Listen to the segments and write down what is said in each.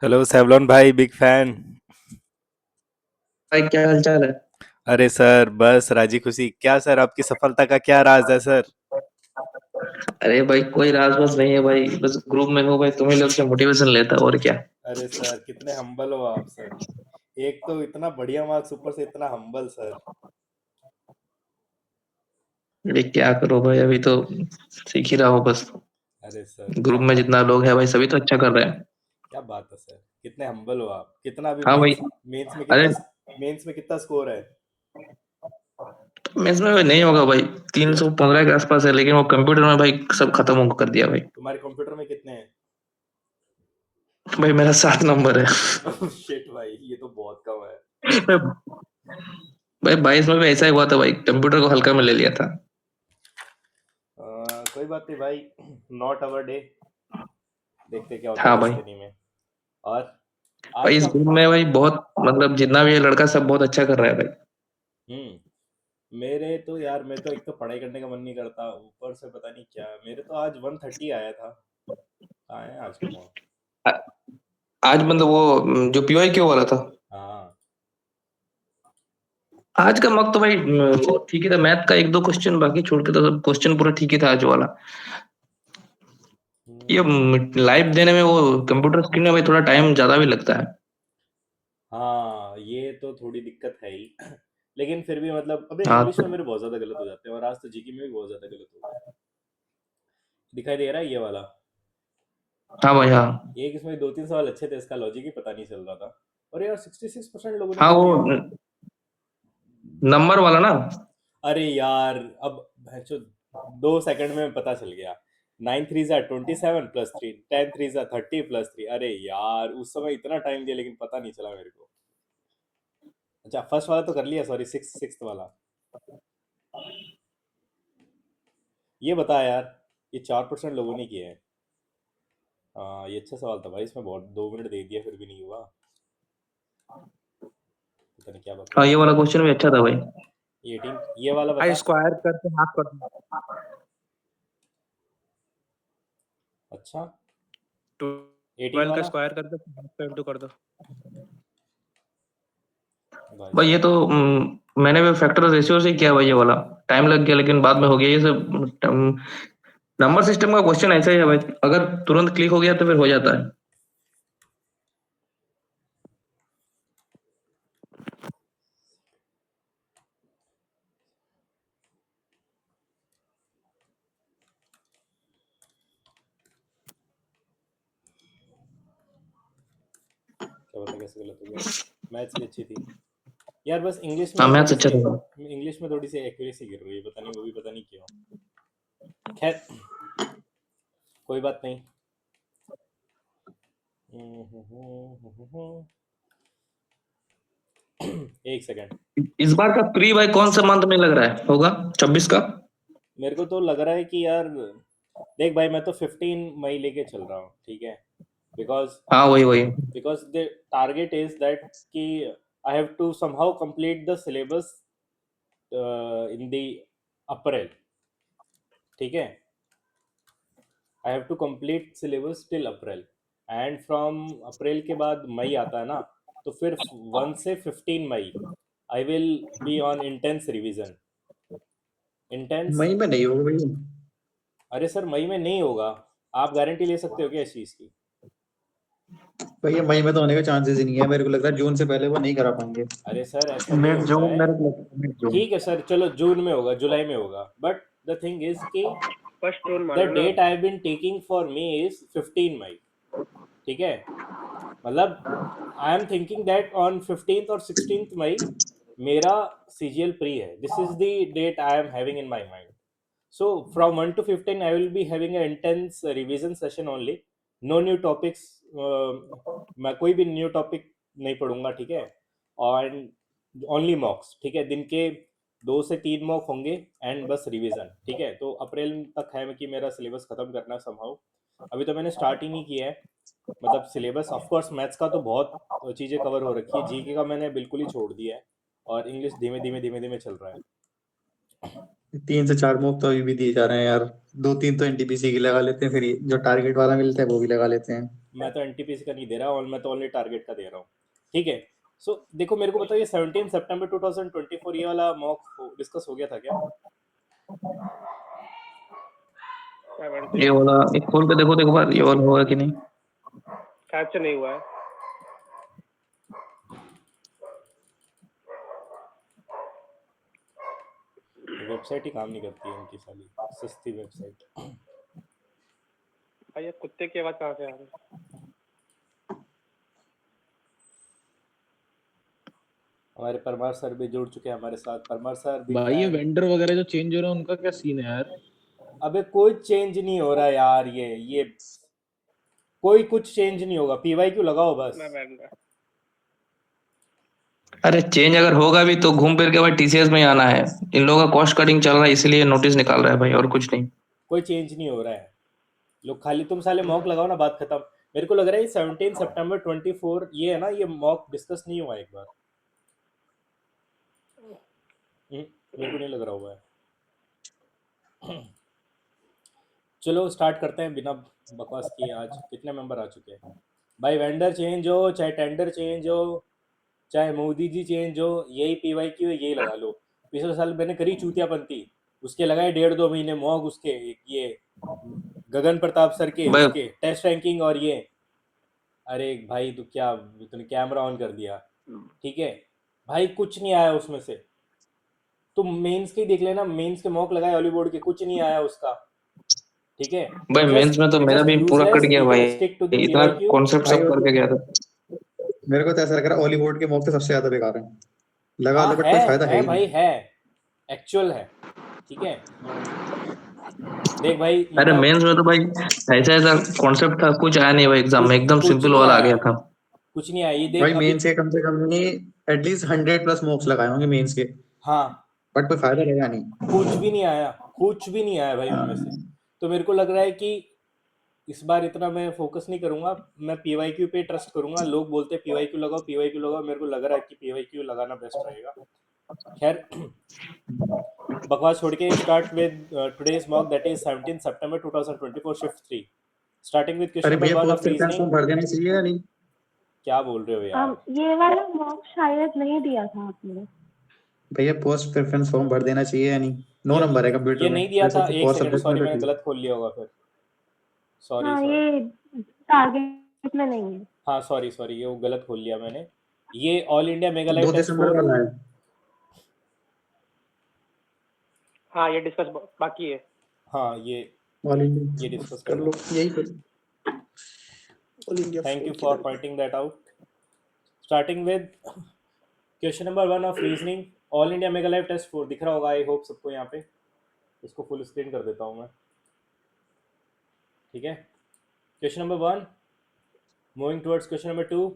Hello Savlon भाई, big fan. भाई क्या हाल चाल है। अरे सर, बस राजी खुशी। क्या सर, आपकी सफलता का क्या राज है सर? अरे भाई कोई राज बस नहीं है भाई, बस ग्रुप में हो भाई, तुम्हें लोग से मोटिवेशन लेता और क्या। अरे सर, कितने हम्बल हो आप सर। एक तो इतना बढ़िया मार्क्स, ऊपर से इतना हम्बल सर। अरे क्या करो भाई, अभी तो सीख ही रहा हूँ बस। अरे सर, ग्रुप में जितना लोग है भाई सभी तो अच्छा कर रहे हैं। क्या बात है सर। कितने हम्बल हो आप। कितना अभी हाँ भाई। मेंस मेंस में अरे कितना मेंस में कितना स्कोर है? मेंस में भाई नहीं होगा भाई, 315 के आसपास है, लेकिन वो कंप्यूटर में भाई सब खत्म हो कर दिया भाई। तुम्हारे कंप्यूटर में कितने हैं? भाई मेरा 7 नंबर है। शिट भाई, ये तो बहुत कम है। भाई 22 में भी ऐसा ही हुआ था भाई, कंप्यूटर को हल्का में ले लिया था। कोई बात नहीं भाई। Not our day. देखते क्या होता है हाँ भाई। दस्तनी में। और भाई आज इस का। ग्रुप में भाई बहुत मतलब जितना भी है लड़का सब बहुत अच्छा कर रहा है भाई। मेरे तो यार, मैं तो एक तो पढ़ाई करने का मन नहीं करता, ऊपर से पता नहीं क्या। मेरे तो आज 130 आया था। कहाँ है आज का मॉक? आ- आज मतलब वो जो पीवाई क्यू वाला था। हाँ। आज का मग तो भाई वो ठीक ही था, मैथ का एक दो क्वेश्चन बाकी छोड़ के तो सब क्वेश्चन पूरा ठीक ही था आज वाला। ये हम्म, लाइव देने में वो कंप्यूटर स्क्रीन में भाई थोड़ा टाइम ज्यादा भी लगता है। हाँ, ये तो थोड़ी दिक्कत है ही। लेकिन फिर भी मतलब, अबे हाँ इंग्लिश तो। में मेरे बहुत ज़्यादा गलत हो जाते हैं, और आज तो जीके में भी बहुत ज़्यादा गलत हो गया। दिखाई दे रहा है ये वाला। हाँ भाई हाँ। एक इसमें दो तीन सवाल अच्छे थे, इसका लॉजिक ही पता नहीं चल रहा था। और यार 66% लोगों ने हाँ कर वो लिया। नंबर वाला ना। अरे यार, अब भैंचो, 2 सेकंड में पता चल गया। 9 3 जा 27 प्लस 3, 10 3 जा 30 प्लस 3। अरे यार, उस समय इतना टाइम दिया लेकिन पता नहीं चला मेरे को। अच्छा, फर्स्ट वाला तो कर लिया, सॉरी, सिक्स वाला। ये बता यार, ये 4% लोगों ने किए हैं। हाँ, ये अच्छा सवाल था भाई, इसमें बहुत 2 मिनट दे दिया फिर भी नहीं हुआ। पता नहीं क्या हाँ बकवास ये है। वाला क्वेश्चन भी अच्छा था भाई। 18, ये वाला भाई बता। स्क्वायर करके हाफ कर दो। अच्छा। 18 12 का वाला। स्क्वायर कर दो, हाफ का इंटू कर दो। भाई भाई ये साहब। तो मैंने भी फैक्टर रेशियो से ही किया भाई ये वाला। टाइम लग गया लेकिन बाद में हो गया ये सब। नंबर सिस्टम का क्वेश्चन ऐसा ही है भाई, अगर तुरंत क्लिक हो गया तो फिर हो जाता है। क्या पता कैसे गलत हो गया। मैथ्स भी अच्छी थी। यार बस इंग्लिश हाँ में मैथ्स थोड़ी अच्छा सी, था। इंग्लिश में थोड़ी सी एक्यूरेसी गिर रही है, पता नहीं, वो भी पता नहीं क्यों। खैर, कोई बात नहीं। एक सेकंड। इस बार का प्री भाई कौन सा मंथ में लग रहा है होगा, 26 का। मेरे को तो लग रहा है कि यार, देख भाई, मैं तो 15 मई लेके चल रहा हूँ, ठीक है। बिकॉज हाँ वही वही। Because the target is that कि I have to somehow complete the syllabus in the April, ठीक है। I have to complete syllabus till April, and from April के बाद मई आता है ना, तो फिर 1 से 15 मई I will be on intense revision. Intense. मई में नहीं होगा भाई। अरे सर, मई में नहीं होगा। आप गारंटी ले सकते हो क्या इस चीज़ की? भैया मई में तो होने का चांसेस ही नहीं है, मेरे को लग रहा है जून से पहले वो नहीं करा पाएंगे। अरे सर, ऐसा नहीं मिड होता जून है। मेरे को लगता है, मिड जून। ठीक है सर, चलो जून में होगा, जुलाई में होगा, बट द थिंग इज कि फर्स्ट टोन मान द लो ना। Date I have been taking for me is 15 मई, ठीक है। मतलब I am thinking that on 15th और 16th मई मेरा सीजीएल प्री है। This is the date I am having in my mind. So from 1 to 15, I will be having an intense revision session only. No new topics. मैं कोई भी new topic नहीं पढ़ूंगा, ठीक है। और ओनली मॉक्स, ठीक है। दिन के 2 से 3 मॉक होंगे, एंड बस रिवीजन, ठीक है। तो अप्रैल तक है कि मेरा सिलेबस खत्म करना संभव। अभी तो मैंने स्टार्ट ही नहीं किया है। मतलब सिलेबस ऑफ कोर्स मैथ्स का तो बहुत चीज़ें कवर हो रखी है, जीके का मैंने बिल्कुल ही छोड़ दिया है। और इंग्लिश धीमे धीमे धीमे धीमे चल रहा है। 3 से 4 मॉक तो अभी भी दिए जा रहे हैं यार। 2-3 तो एनटीपीसी की लगा लेते हैं, फिर जो टारगेट वाला मिलता है वो भी लगा लेते हैं। मैं तो एनटीपीसी का नहीं दे रहा, और मैं तो ओनली टारगेट का दे रहा हूँ। ठीक है, सो देखो मेरे को बताओ, ये 17 सितंबर 2024 ये वाला मॉक डिस्कस हो गया था क्या? 17 ये वाला एक खोल के देखो देखो बार, ये वाला होगा कि नहीं। शायद से नहीं हुआ है। वेबसाइट ही काम नहीं करती है इनकी साली सस्ती वेबसाइट। भाई ये कुत्ते की आवाज कहाँ से आ रही है? हमारे परमार सर भी जुड़ चुके हैं हमारे साथ। परमार सर दी भाई ये फैन। वेंडर वगैरह जो चेंज हो रहे हैं उनका क्या सीन है यार? अबे कोई चेंज नहीं हो रहा यार, ये कोई कुछ चेंज नहीं होगा। पीवाई क्यों लगाओ बस। मैं बैठ गया। अरे चेंज अगर होगा भी तो घूम फिर के भाई टीसीएस में ही आना है। इन लोगों का कॉस्ट कटिंग चल रहा है इसलिए नोटिस निकाल रहा है भाई, और कुछ नहीं। कोई चेंज नहीं हो रहा है। लोग खाली तुम साले मॉक लगाओ ना, बात खत्म। मेरे को लग रहा है 17 सितंबर 24 ये है ना, ये मॉक डिस्कस नहीं हुआ एक बार। मेरे को नहीं लग रहा हुआ है। चलो स्टार्ट करते हैं बिना बकवास किए। आज कितने मेंबर आ चुके हैं भाई? वेंडर चेंज हो चाहे टेंडर चेंज हो चाहे मोदी जी चेंज हो, यही पीवाई क्यू है, यही लगा लो। पिछले साल मैंने करी चूतियापंती, उसके लगाए 1.5-2 महीने मॉक, उसके ये गगन प्रताप सर के भाई उसके टेस्ट रैंकिंग और ये। अरे भाई तू क्या, तूने कैमरा ऑन कर दिया? ठीक है भाई, कुछ नहीं आया उसमें से। तुम मेंस के ही देख लेना, मेंस के मॉक लगाए हॉलीवुड के, कुछ नहीं आया उसका। ठीक है, भाई मेंस जस्ट में तो मेरा जस्ट भी पूरा कट यूजलेस। गया ठीक भाई, है, स्टिक टू द इतना पीवाई क्यू। कॉन्सेप्ट भाई सब वो करके तो गया था। मेरे को तो ऐसा लग रहा है हॉलीवुड के मौके सबसे ज्यादा बेकार है। लगा हाँ लो बट कोई फायदा है है ही भाई, नहीं। है, एक्चुअल है। ठीक है, देख भाई अरे मतलब मेंस में तो भाई ऐसा ऐसा कॉन्सेप्ट था, कुछ आया नहीं भाई एग्जाम कुछ में, एकदम कुछ सिंपल नहीं वाला आ आया, गया था। कुछ नहीं आया। ये देख भाई अभी। मेन से कम से कम नहीं, एटलीस्ट 100+ मॉक्स लगाए होंगे मेंस के, हाँ, बट कोई फायदा रहेगा नहीं। कुछ भी नहीं आया, कुछ भी नहीं आया भाई उनमें से। तो मेरे को लग रहा है कि इस बार इतना मैं फोकस नहीं करूंगा। मैं पीवाई क्यू पे ट्रस्ट करूंगा। लोग बोलते हैं पीवाई क्यू लगाओ, पीवाई क्यू लगाओ, मेरे को लग रहा है कि पीवाई क्यू लगाना बेस्ट रहेगा। खैर, बकवास छोड़ के start with today's mock that is 17 September 2024 shift 3, starting with question अरे नंबर भैया 1 post of preference reasoning. Form भर देना चाहिए या नहीं? क्या बोल रहे हो यार? ये वाला मॉक शायद नहीं दिया था आपने। भैया पोस्ट प्रेफरेंस फॉर्म भर देना चाहिए या नहीं? 9 नंबर है कंप्यूटर ये में, नहीं दिया वैसे था। तो एक कोर सेकंड, सब्जेक्ट में सॉरी, तो मैंने ठीक। गलत खोल लिया होगा फिर। सॉरी हाँ सॉरी। ये टारगेट में नहीं है। हाँ सॉरी सॉरी, ये वो गलत खोल लिया मैंने। ये all India mega live 2 test दिसंबर 4। वाला है। हाँ ये डिस्कस बाकी है। हाँ ये ऑल इंडिया डिस्कस कर करना लो, है। यही कर। All India thank you 4 for किधर है? Pointing that out. Starting with question number 1 of reasoning, all India mega live test 4 दिख रहा होगा आई होप सबको यहाँ पे। इसको फुल स्क्रीन कर देता हूँ मैं। ठीक है, question number 1, moving towards question number 2,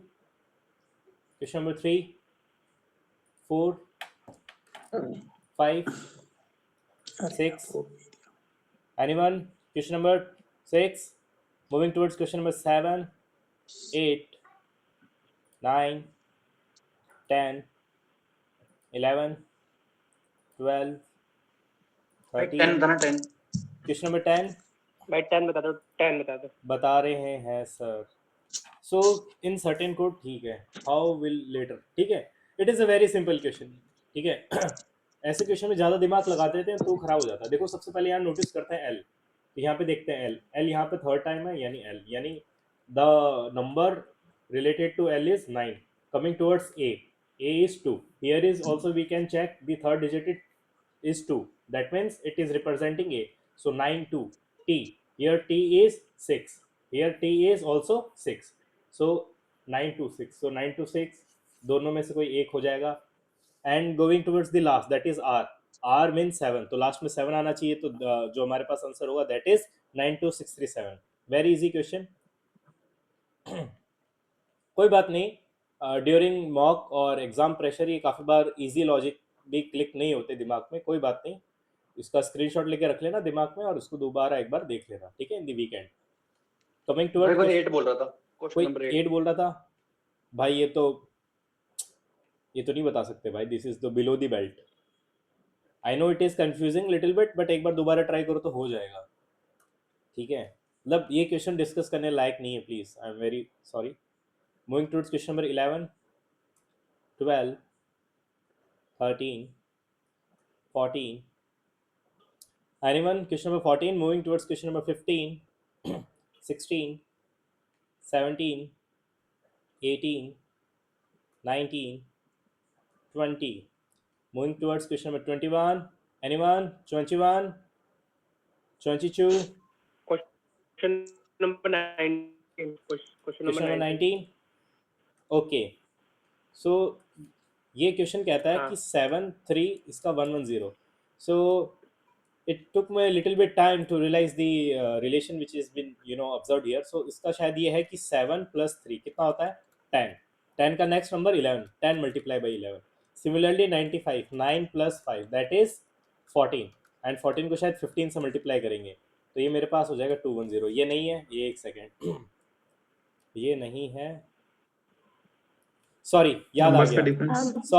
question number 3, 4, 5, 6, anyone? Question number 6, moving towards question number 7, 8, 9, 10, 11, 12, 13, 10 question number 10 भाई 10 बता दो, 10 बता दो। बता रहे हैं sir. So in certain code, ठीक है, हाउ विल लेटर, ठीक है, it is a very simple question. ठीक है, ऐसे क्वेश्चन में ज़्यादा दिमाग लगा देते हैं तो खराब हो जाता है। देखो सबसे पहले यहाँ नोटिस करते हैं एल, तो यहाँ पे देखते हैं एल। एल यहाँ पे थर्ड टाइम है, यानी एल, यानी the number related to L is 9. Coming towards A is 2. Here is also we can check the third digit is 2. That means it is representing A. So 9 2 T. Here T is 6. Here T is also 6. So 9 to 6. So 9 to 6 दोनों में से कोई एक हो जाएगा। And going towards the last that is R. R mean 7, तो last में 7 आना चाहिए। तो जो हमारे पास आंसर होगा that is 92637। Very easy question. कोई बात नहीं, ड्यूरिंग मॉक और एग्जाम प्रेशर ये काफ़ी बार इजी लॉजिक भी क्लिक नहीं होते दिमाग में। कोई बात नहीं, इसका स्क्रीनशॉट लेके रख लेना दिमाग में और उसको दोबारा एक बार देख लेना, ठीक है, इन द वीकेंड। कमिंग भाई टुवर्ड्स, कोई 8 बोल रहा था, क्वेश्चन कोई नंबर 8 बोल रहा था भाई। ये तो नहीं बता सकते भाई, this is the below the belt. I know it is confusing little bit, but एक बार दोबारा ट्राई करो तो हो जाएगा। ठीक है, मतलब ये क्वेश्चन डिस्कस करने लायक नहीं है, please, I am very sorry. Moving towards question number 11, 12, 13, 14. Anyone? Question number 14. Moving towards question number 15, 16, 17, 18, 19, 20. Moving towards question number 21. Anyone? 21, 22, Question number 19. Question number question number 19. 19. Okay. So ये question कहता है हाँ. कि 7, 3 इसका 110. So it took me a little bit time to realize the relation which has been observed here. So इसका शायद ये है कि 7 plus 3 कितना होता है 10. 10 का next number 11. 10 multiply by 11. Similarly 95, 9 plus 5 that is 14. And 14 को शायद 15 से multiply करेंगे तो ये मेरे पास हो जाएगा 210. ये नहीं है, ये एक सेकेंड, ये नहीं है, सॉरी याद आ नंबर्स का गया, डिफरेंस.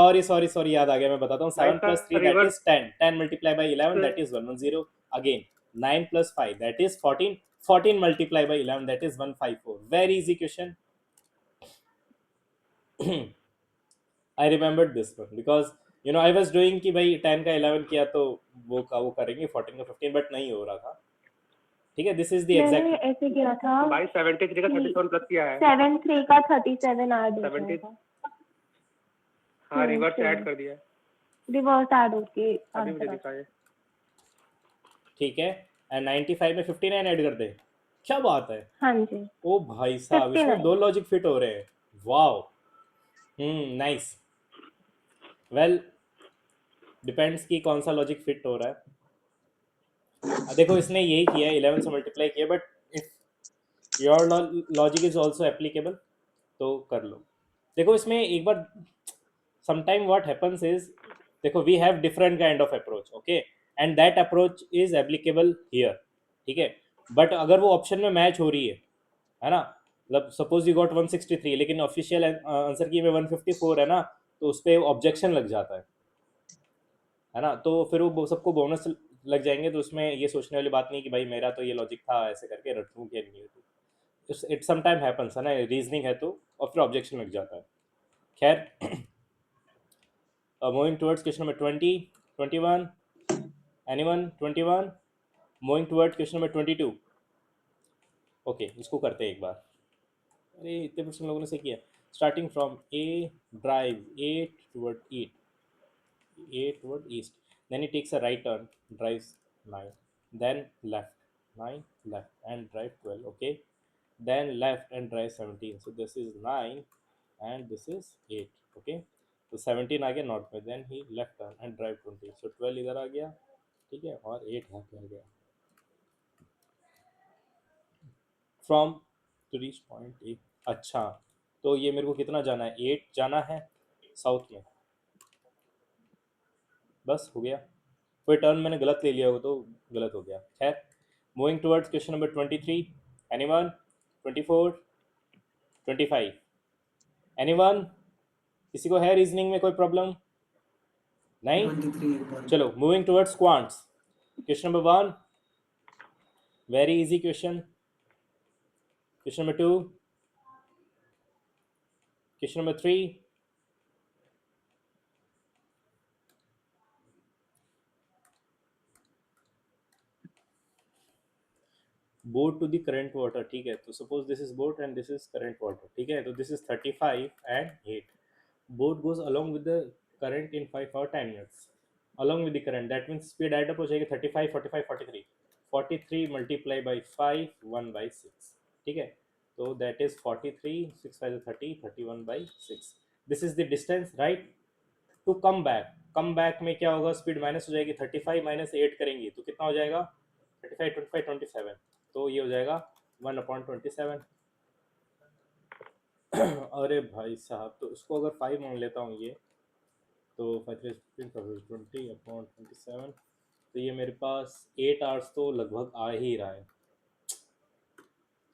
सॉरी याद आ गया, मैं बताता हूँ. भाई 7 plus 3 that reverse. is 10. 10 multiplied by 11 that is 110. Again 9 plus 5 that is 14. 14 multiplied by 11 that is 154. Very easy question. I remembered this one because I was doing कि भाई 10 का 11 किया तो वो करेंगे 14 का 15, बट नहीं हो रहा था. ठीक है, दिस इज द मैंने एग्जैक्ट. ऐसे किया था, भाई 73 का 37 प्लस किया है. 7 3 का 37 ऐड हो 70. जाएगा. हाँ रिवर्स same. ऐड कर दिया है. रिवर्स ऐड होके अभी मुझे आंसर आता दिखाए. ठीक है, एंड 95 में 59 ऐड कर दे. क्या बात है. है. हाँ जी. ओ भाई साहब, इसमें 59. 2 लॉजिक फिट हो रहे हैं. वाओ. नाइस. वेल, डिपेंड्स कि कौन सा लॉजिक फिट हो रहा है. देखो इसने यही किया है, 11 से मल्टीप्लाई किया, but if your logic is also applicable तो कर लो. देखो इसमें एक बार sometime what happens is, देखो we have different kind of approach, okay, and that approach is applicable here. ठीक है, बट अगर वो ऑप्शन में मैच हो रही है ना, मतलब सपोज यू गॉट 163 लेकिन ऑफिशियल आंसर की में 154 है ना, तो उस पर ऑब्जेक्शन लग जाता है ना, तो फिर वो सबको बोनस लग जाएंगे. तो उसमें ये सोचने वाली बात नहीं कि भाई मेरा तो ये लॉजिक था, ऐसे करके रटूँ क्या नहीं. इट सम टाइम हैपन्स है ना, रीजनिंग है तो, और फिर ऑब्जेक्शन लग जाता है. खैर, moving towards question number 20, 21. Anyone? 21. Moving towards question number 22. Okay, इसको करते हैं एक बार. अरे इतने परसेंट लोगों ने से किया. Starting from A, drive 8 toward east, then he takes a right turn, drives 9, then left 9, left and drive 12. Okay, then left and drive 17. So this is 9 and this is 8. Okay, तो 17 आ गया north में, then he left turn and drive 20. So 12 इधर आ गया, ठीक है, और 8 यहाँ पे आ गया. From to reach point A. अच्छा, तो ये मेरे को कितना जाना है, 8 जाना है साउथ में. बस हो गया. कोई टर्न मैंने गलत ले लिया हो तो गलत हो गया. खैर, moving towards question number 23. Anyone? 24, 25. Anyone? किसी को है रीजनिंग में कोई प्रॉब्लम? नहीं. चलो, moving towards quants. Question number 1, very easy question. Question number 2, question number 3, boat to the current water. ठीक है, तो suppose this is boat and this is current water. ठीक है, तो this is 35 and 8. Boat goes along with the current in 5 or 10 minutes. Along with the current, that means speed add up हो जाएगी 35, 45, 43. 43 multiply by 5, 1 by 6. ठीक है, तो that is 43, 6 5 30, 31 by 6. This is the distance, right? To come back. Come back में क्या होगा, speed minus हो जाएगी. 35 माइनस 8 करेंगी तो कितना हो जाएगा, 35, 25, 27. तो ये हो जाएगा 1/27. अरे भाई साहब, तो उसको अगर 5 मान लेता हूँ ये, तो 5 20/27, तो ये मेरे पास 8 आवर्स तो लगभग आ ही रहा है.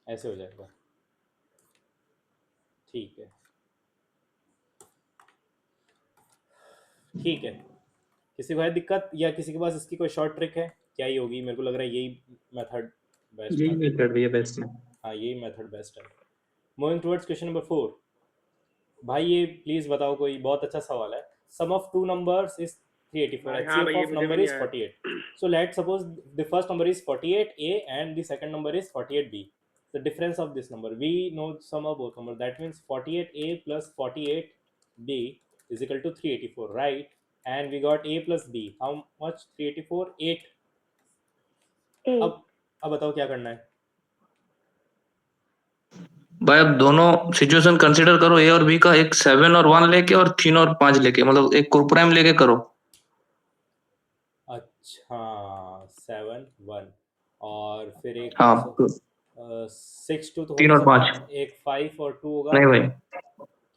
ऐसे हो जाएगा. ठीक है, ठीक है. किसी को है दिक्कत, या किसी के पास इसकी कोई शॉर्ट ट्रिक है? क्या ही होगी, मेरे को लग रहा है यही मेथड बेस्ट यही है। मेथड भैया बेस्ट है। हाँ यही मेथड बेस्ट है। Moving towards question number 4। भाई ये प्लीज बताओ, कोई बहुत अच्छा सवाल है। सम ऑफ टू नंबर्स इज 384, हाँ HCF भाई ये of मुझे भी number नहीं is आया। 48. So let's suppose the first number is 48A and the second number is 48B. The difference of this number, we know sum of both numbers, that means 48A plus 48B is equal to 384, right? And we got A plus B, how much? 384, 8. 8. अब बताओ क्या करना है। भाई अब दोनों situation consider करो, ए और बी का, एक 7 और 1 लेके और 3 और 5 लेके, मतलब एक ग्रुप प्राइम लेके करो। अच्छा 7 1 और फिर एक हाँ 6 2 तो हो 3 नहीं और 5 सकता, एक 5 और 2 होगा। नहीं भाई,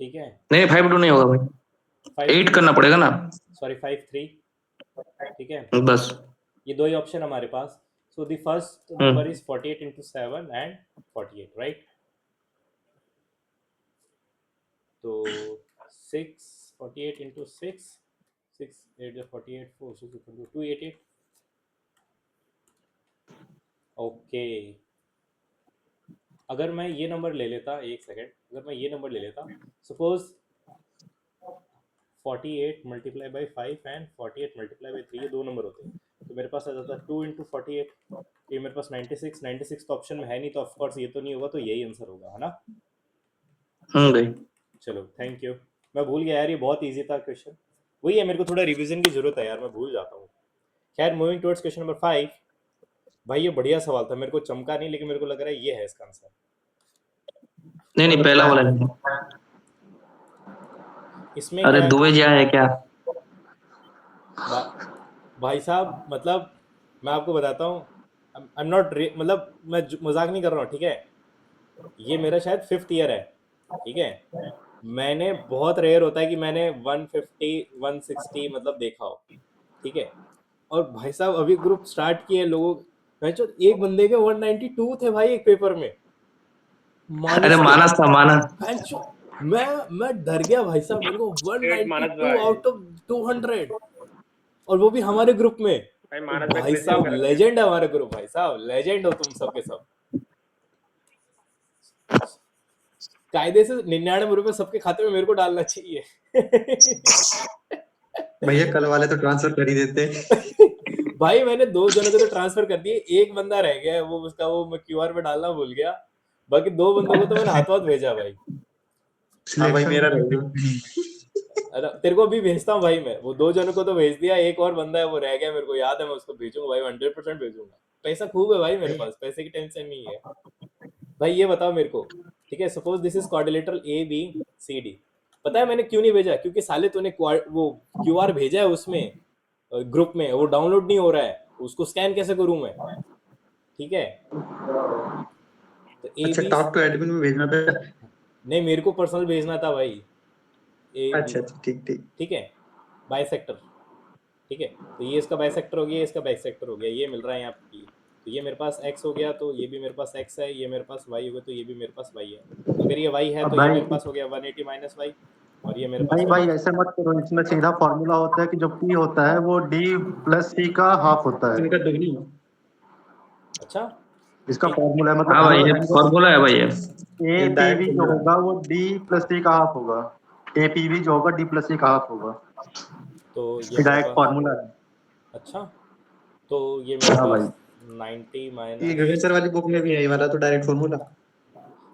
ठीक है, नहीं 5 2 नहीं होगा भाई, 5 8 3 करना पड़ेगा ना। सॉरी 5 3। ठीक है, बस ये दो ही ऑप्शन हमारे पास। So the first hmm number is 48 into 7 and 48, right? तो 6 48 into 6 6 8 48 4 6 288। ओके, अगर मैं ये नंबर ले लेता, एक सेकेंड, अगर मैं ये नंबर ले लेता, suppose 48 multiply by 5 and 48 multiply by 3, ये दो नंबर होते, तो मेरे पास आ जाता 2 into 48। ये मेरे पास 96 तो ऑप्शन में है नहीं, तो ऑफकोर्स ये तो नहीं होगा, तो यही आंसर होगा, है ना? भाई चलो थैंक यू, मैं भूल गया यार, ये बहुत इजी था क्वेश्चन। वही है, मेरे को थोड़ा रिवीजन की जरूरत है यार, मैं भूल जाता हूँ। खैर मूविंग टुवर्ड्स क्वेश्चन नंबर 5। भाई ये बढ़िया सवाल था, मेरे को चमका नहीं, लेकिन मेरे को लग रहा है ये है इसका आंसर। नहीं नहीं पहला वाला नहीं, इसमें अरे क्या है दुबई जा है क्या? भाई साहब, मतलब मैं आपको बताता हूँ, आई एम नॉट, मतलब मैं मजाक नहीं कर रहा हूँ, ठीक है? ये मेरा शायद 5th ईयर है, ठीक है? मैंने, बहुत रेयर होता है कि मैंने 150 160 मतलब देखा हो, ठीक है? और भाई साहब अभी ग्रुप स्टार्ट किए लोगों, एक बंदे के 192 थे भाई एक पेपर में, अरे मानस के। मानस था, मानस। भैंचो, मैं डर गया भाई साहब, मेरे को ग्रेट मानस 192 भाई। आउट ऑफ 200, और वो भी हमारे ग्रुप में। भाई मानस भाई भाई क्रेजी साहब होकर लेजेंड है हमारे ग्रुप, भाई साहब लेजेंड हो तुम सब के सब। कायदे से 99 रुपए सबके खाते में मेरे को डालना चाहिए। भैया कल वाले तो ट्रांसफर कर ही देते। भाई मैंने 2 जनों को तो ट्रांसफर कर दिए, एक बंदा रह गया है, वो उसका वो मैं क्यूआर पे डालना भूल गया, बाकी 2 बंदों को तो मैंने हाथ भेजा भाई। हाँ भाई मेरा रह गया। अरे तेरे को अभी भेजता हूँ भाई, मैं वो 2 जनों को तो भेज दिया, एक और बंदा है वो रह गया, मेरे को याद है, मैं उसको भेजूंगा भाई, 100% भेजूंगा। पैसा खूब है भाई मेरे पास, पैसे की टेंशन नहीं है भाई। ये बताओ मेरे को, ठीक है, suppose this is quadrilateral ABCD। पता है मैंने क्यों नहीं भेजा? क्योंकि साले तूने वो क्यूआर भेजा है उसमें ग्रुप में, वो डाउनलोड नहीं हो रहा है, उसको स्कैन कैसे करूं मैं? ठीक है, तो अच्छा AB, टॉक टू एडमिन में भेजना था। नहीं मेरे को पर्सनल भेजना था भाई, AB, अच्छा अच्छा ठीक ठीक। ठीक है, बाइसेक्टर, ठीक है? तो ये इसका बाइसेक्टर हो गया, इसका बाइसेक्टर हो गया, ये मिल रहा है यहाँ पे, तो ये मेरे पास x हो गया, तो ये भी मेरे पास x है, ये मेरे पास y हो गया, तो ये भी मेरे पास y है। अगर ये y है अब तो ये भाई मेरे पास हो गया 180 माइनस y, और ये मेरे पास नहीं हो भाई गया। ऐसे मत करो, इसमें सीधा फॉर्मूला होता है कि जो P होता है वो D प्लस C का हाफ होता है। इनका दुगनी। अच्छा इसका ठीक, फॉर्मूला है, हाँ भाई, ये मतलब फॉर्मूला है भाई ये। A ये P डायरेक्ट V जो होगा वो D प्लस C का हाफ होगा, A P V जो होगा D प्लस C का हाफ होगा। तो ये ये मेरे डायरेक्ट पास, फॉर्मूला है। अच्छा, तो ये मेरे हाँ पास भाई 90 ये माइनस, ग्रेविचर वाली बुक में भी है ये वाला तो डायरेक्ट फॉर्मूला।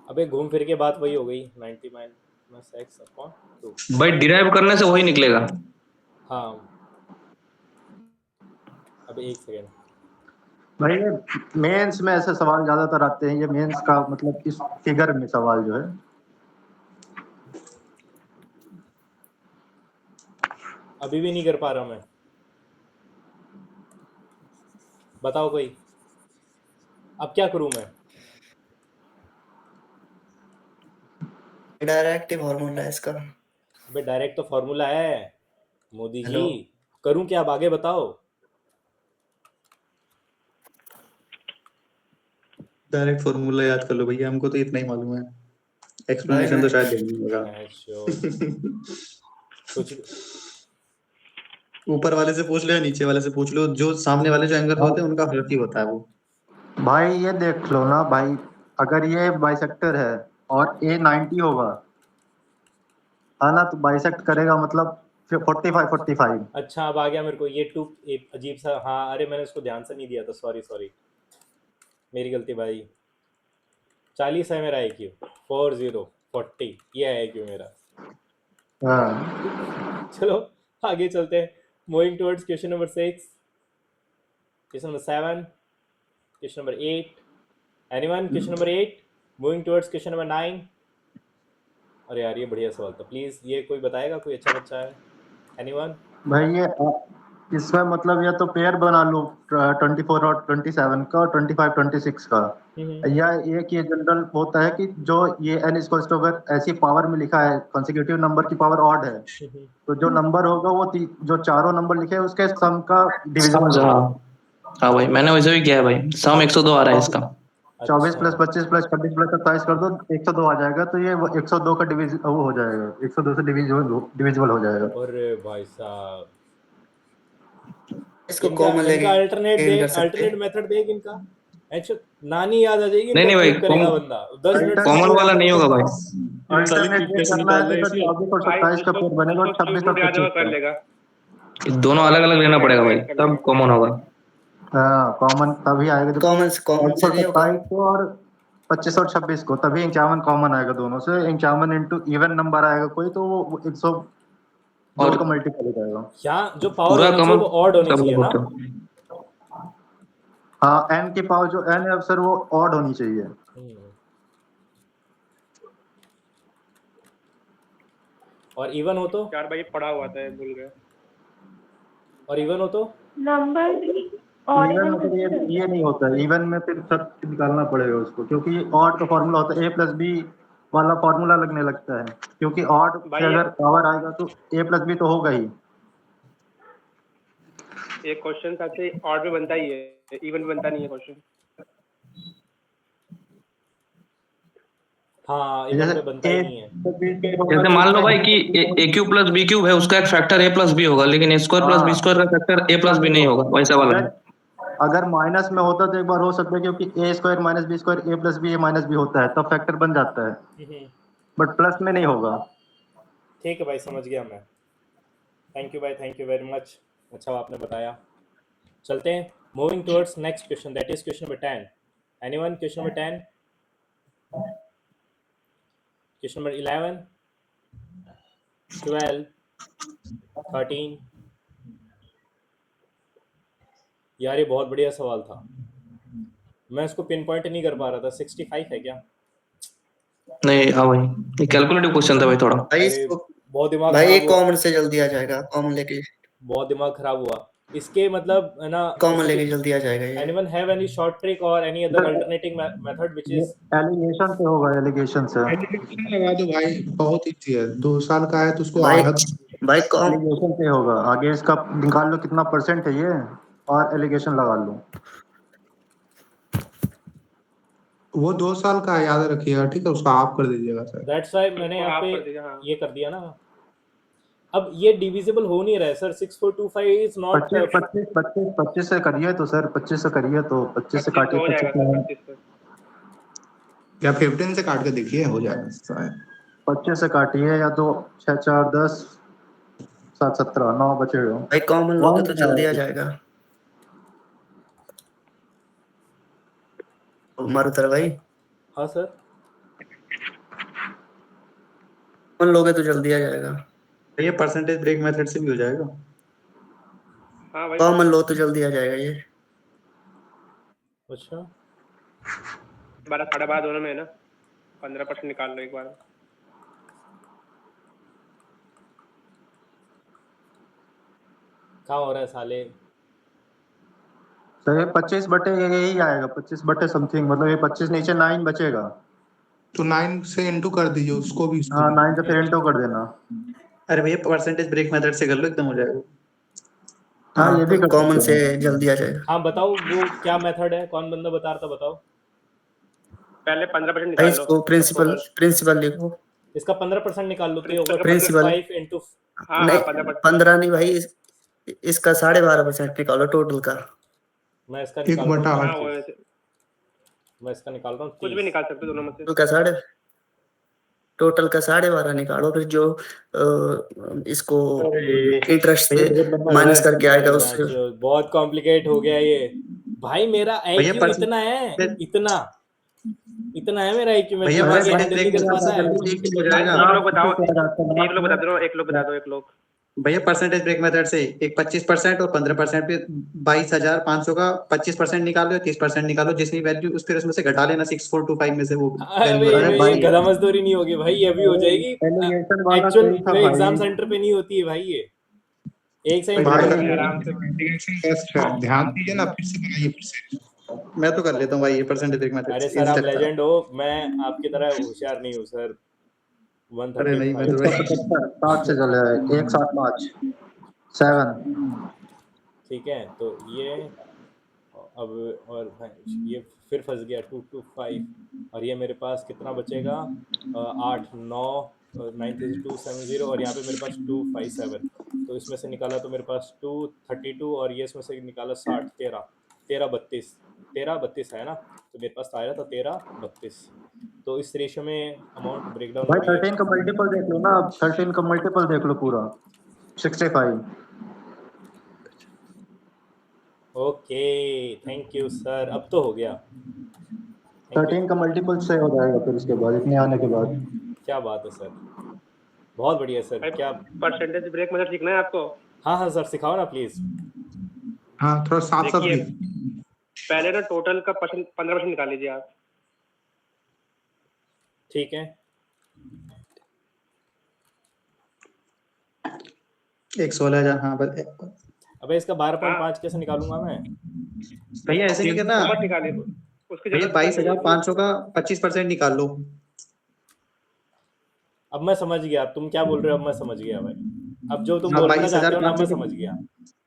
अबे घूम फिर के बात वही हो गई, 90 माइनस x अपॉन 2। भाई डिराइव करने से वही निकलेगा। हाँ, अबे एक सेकेंड, भाई ये मेंस में ऐसे सवाल ज्यादातर आते हैं, ये मेंस का मतलब इस फिगर में सवाल जो है। अभी भी नहीं कर पा रहा मैं, बताओ कोई, अब क्या करूं मैं? डायरेक्ट फॉर्मूला है इसका। अबे डायरेक्ट तो फॉर्मूला है मोदी जी, हेलो करूं क्या अब आगे बताओ? डायरेक्ट फॉर्मूला याद कर लो भैया, हमको तो इतना ही मालूम है, भाई एक्सप्लेनेशन तो शायद देनी होगा। कुछ ऊपर वाले से पूछ लो या नीचे वाले से पूछ लो, जो सामने वाले जो एंगल होते हैं उनका हर्फ ही होता है वो। भाई ये देख लो ना भाई, अगर ये बाइसेक्टर है और ए 90 होगा, है ना, तो बाइसेक्ट करेगा मतलब 45-45। अच्छा अब आ गया मेरे को ये टू एक अजीब सा। हाँ अरे मैंने इसको ध्यान से नहीं दिया था, सॉरी सॉरी, मेरी गलती भाई। 40 है मेरा IQ, 40 ये है IQ मेरा। हाँ चलो आगे चलते हैं। Moving towards question number 6, question number 7, question number 8। Anyone? Question number 8 moving towards question number 9। अरे यार ये बढ़िया सवाल था, प्लीज ये कोई बताएगा, कोई अच्छा बच्चा है? एनीवन? भाई ये इसमें मतलब या तो पेयर बना लूं 24 और 27 का और 25-26 का, या एक ये जनरल होता है कि जो ये n इक्वल्स टू अगर ऐसी पावर में लिखा है कॉन्सेक्यूटिव नंबर की पावर ऑड है, तो जो नंबर होगा वो जो चारों नंबर लिखे हैं उसके सम का डिविजिबल हाँ होगा। हाँ भाई, मैंने वैसे भी किया है भाई। सम 102 आ रहा है इसका। 24 अच्छा + 25 + 26 + 27 कर दो, 102 आ जाएगा, तो ये 102 का वो हो जाएगा, 102 से डिविजिबल हो जाएगा। अरे भाई साहब, इसको इनका कॉमन लेके इनका अल्टरनेट गेन दे, कर सकते अल्टरनेट हैं। मेथड देख इनका। अच्छा नानी याद आ जाएगी नहीं इनका, नहीं भाई, क्यूब करेगा बंदा 10 मिनट से। कॉमन वाला नहीं होगा भाई। अल्टरनेट ये करना है तो 24 और 27 का पेयर बनेगा और 26 और याद 25 कर का। लेगा। ये दोनों अलग अलग लेना पड़ेगा भाई, तब कॉमन होगा। हाँ कॉमन तभी आएगा जब कॉमन से 24 नहीं और होगा। 27 को और 25 और 26 को, तभी 51 कॉमन आएगा दोनों से। 51 इंटू इवन नंबर आएगा कोई तो वो 102 और का मल्टीपल हो जाएगा। यहाँ जो पावर पूरा होनी चाहिए कॉमन वो ऑड होनी सब चाहिए लोग ना? होते हैं। हाँ n की पावर जो n है सर वो ऑड होनी चाहिए। और इवन हो तो? यार भाई पढ़ा हुआ था, भूल गया। और इवन हो तो? नंबर और इवन इवन में फिर ये नहीं होता है, इवन में फिर सब निकालना पड़ेगा उसको, क्योंकि ऑड का फॉर्मूला होता है a + b वाला फॉर्मूला लगने लगता है, क्योंकि ऑड भाई से अगर पावर आएगा तो a + b तो होगा ही। एक क्वेश्चन सबसे ऑड में बनता ही है, इवन में बनता नहीं है क्वेश्चन। हाँ इवन जैसे में बनता ही a नहीं है। + b होगा जैसे तो मान लो उसमें भाई कि a³ + b³ है, उसका एक फैक्टर a + b होगा, लेकिन a² + b² का फैक्टर a + b नहीं होगा, वैसा वाला है। अगर माइनस में होता तो एक बार हो सकता है, क्योंकि a² - b² a + b a - b होता है, तब फैक्टर बन जाता है, बट प्लस में नहीं होगा। ठीक है भाई, समझ गया मैं। थैंक यू भाई, थैंक यू वेरी मच, अच्छा आपने बताया। चलते हैं moving towards next question, that is question number 10। Anyone? Question number 10, question number 11, 12, 13। यार ये बहुत बढ़िया सवाल था, मैं इसको पिन पॉइंट नहीं कर पा रहा था। 65 है क्या? नहीं हाँ भाई, ये कैलकुलेटिव क्वेश्चन था भाई थोड़ा। भाई अरे इसको बहुत दिमाग भाई ये खराब हुआ, कॉमन से जल्दी आ जाएगा, कॉमन लेके बहुत दिमाग खराब हुआ इसके, मतलब है ना। कॉमन इसके लेके कुछ जल्दी आ जाएगा ये। Anyone have any short trick और any other alternating method which ये इज? एलिगेशन से होगा, एलिगेशन से। एलिगेशन लगा दो भाई, बहुत इजी है। 2 साल का है तो उसको भाई आधा भाई कॉम एलिगेशन से होगा, आगे इसका निकाल लो कितना परसेंट है ये, और एलिगेशन लगा लो। वो 2 साल का है, याद रखिएगा, ठीक है, उसका आप कर दीजिएगा सर। दैट्स व्हाई मैंने उसको यहाँ हाफ पे कर दीजिए, हाँ। ये कर दिया ना। अब ये डिविजिबल हो नहीं रहा है सर, 6425 इज नॉट। 25 से करिए तो सर, 25 से करिए तो 25 से 25 काटिए, हो जाएगा सर, 25 से। या 15 से काट के देखिए, हो जाएगा। 25 से काटिए, या तो 6 × 4 = 10, 7 × 17 9 बचेगा। भाई कॉमन लोगे तो जल्दी आ जाएगा। मारुतर भाई हाँ सर, कॉमन लोगे तो जल्दी आ जाएगा। ये परसेंटेज ब्रेक मेथड से भी हो जाएगा। हाँ भाई कॉमन लो तो जल्दी आ जाएगा ये। अच्छा 12 साढ़े 12 दोनों में है ना, 15% निकाल लो एक बार। कहाँ हो रहा है साले? तो ये 25 बटे यही आएगा, 25 बटे समथिंग, मतलब ये 25 नीचे 9 बचेगा। तो 9 से इंटू कर दीजिए उसको भी, इसको हाँ भी। 9 से फिर इंटू कर देना। अरे भैया परसेंटेज ब्रेक मेथड से कर लो, एकदम हो जाएगा। हाँ ये भी कर कॉमन सकते से हैं। जल्दी आ जाएगा। हाँ बताओ वो क्या मेथड है, कौन बंदा बता रहा था, बताओ। पहले 15% भाई निकाल लो इसको प्रिंसिपल प्रिंसिपल लिखो। इसका 15% निकाल लो तो ये होगा प्रिंसिपल 25 इंटू। हाँ नहीं 15%। 15 नहीं भाई, इसका 12.5% निकालो टोटल का। मैं इसका 1 निकालता बटा हूँ हाँ 8। वो मैं इसका निकाल रहा हूँ कुछ भी 30। निकाल सकते हो दोनों में से। टोटल का 12.5 निकालो, फिर जो इसको इंटरेस्ट भैया से बहुत लंबा हो रहा माइनस है। करके आएगा अरे उससे। बैचो, बहुत कॉम्प्लिकेट हो गया ये भाई। मेरा भैया IQ इतना है, इतना इतना है मेरा IQ, मैं भैया 3 बात ये परसेंटेज हैंडल ब्रेक नहीं कर मेथड से पाता है। कर लीजिए, एक हो जाएगा। एक लोग बताओ, एक लोग बता दो, एक लोग बता दो, एक लोग। भैया परसेंटेज ब्रेक मेथड से एक 25% और 15% पे 22,500 का 25% निकालो या 30% निकालो, जितनी वैल्यू उस फिर उसमें से घटा लेना 6425 में से वो अबे वैल्यू आ ये जाएगी। गधा मजदूरी नहीं होगी भाई, ये भी हो जाएगी। एलिगेशन वाला एक्चुअल सही था एग्जाम भाई। सेंटर पे नहीं होती है भाई ये। एक सेकंड भाई रुको। भाई आराम से इंटीग्रेशन बेस्ट है, ध्यान दीजिए ना, फिर से बनाइए फिर से। मैं तो कर लेता हूँ भाई ये परसेंटेज ब्रेक मेथड अरे से, सर इजी आप लगता है। लेजेंड हो, मैं आपकी तरह होशियार नहीं हूँ सर। अरे नहीं, मैं तो 135 भाई 175 से चले 175 7। ठीक है। तो ये अब, और भाई ये फिर फंस गया 225, और ये मेरे पास कितना बचेगा? 8 9 93270, और यहाँ पे मेरे पास 257। तो इसमें से निकाला तो मेरे पास 232, और ये इसमें से निकाला 60, 13 13 32, 13 32 है ना। तो मेरे पास आया था 13 32। तो इस रेशियो में अमाउंट ब्रेकडाउन हो भाई रही है। 13 का मल्टीपल देख लो ना, अब 13 का मल्टीपल देख लो पूरा 65। ओके, थैंक यू सर, अब तो हो गया। Thank you. 13 का मल्टीपल से हो जाएगा फिर उसके बाद, इतने आने के बाद। क्या बात है सर, बहुत बढ़िया सर। भाई क्या? परसेंटेज ब्रेक मेथड सीखना है आपको। हाँ हाँ सर, सिखाओ ना प्लीज। हाँ, थोड़ा साफ साफ देखिए, लिख। पहले ना टोटल का 15% निकाल लीजिए आप। ठीक है। एक 16,000। हाँ बस अबे इसका 12.5 कैसे निकालूंगा मैं? भैया ऐसे नहीं करना नंबर निकालिए, उसकी भैया, जरूरत नहीं है। 22,500 का 25% निकाल लो। अब मैं समझ गया तुम क्या बोल रहे हो, अब मैं समझ गया भाई। अब जो तुम हाँ बोलना चाहते हो ना, अब मैं 22,500 समझ गया।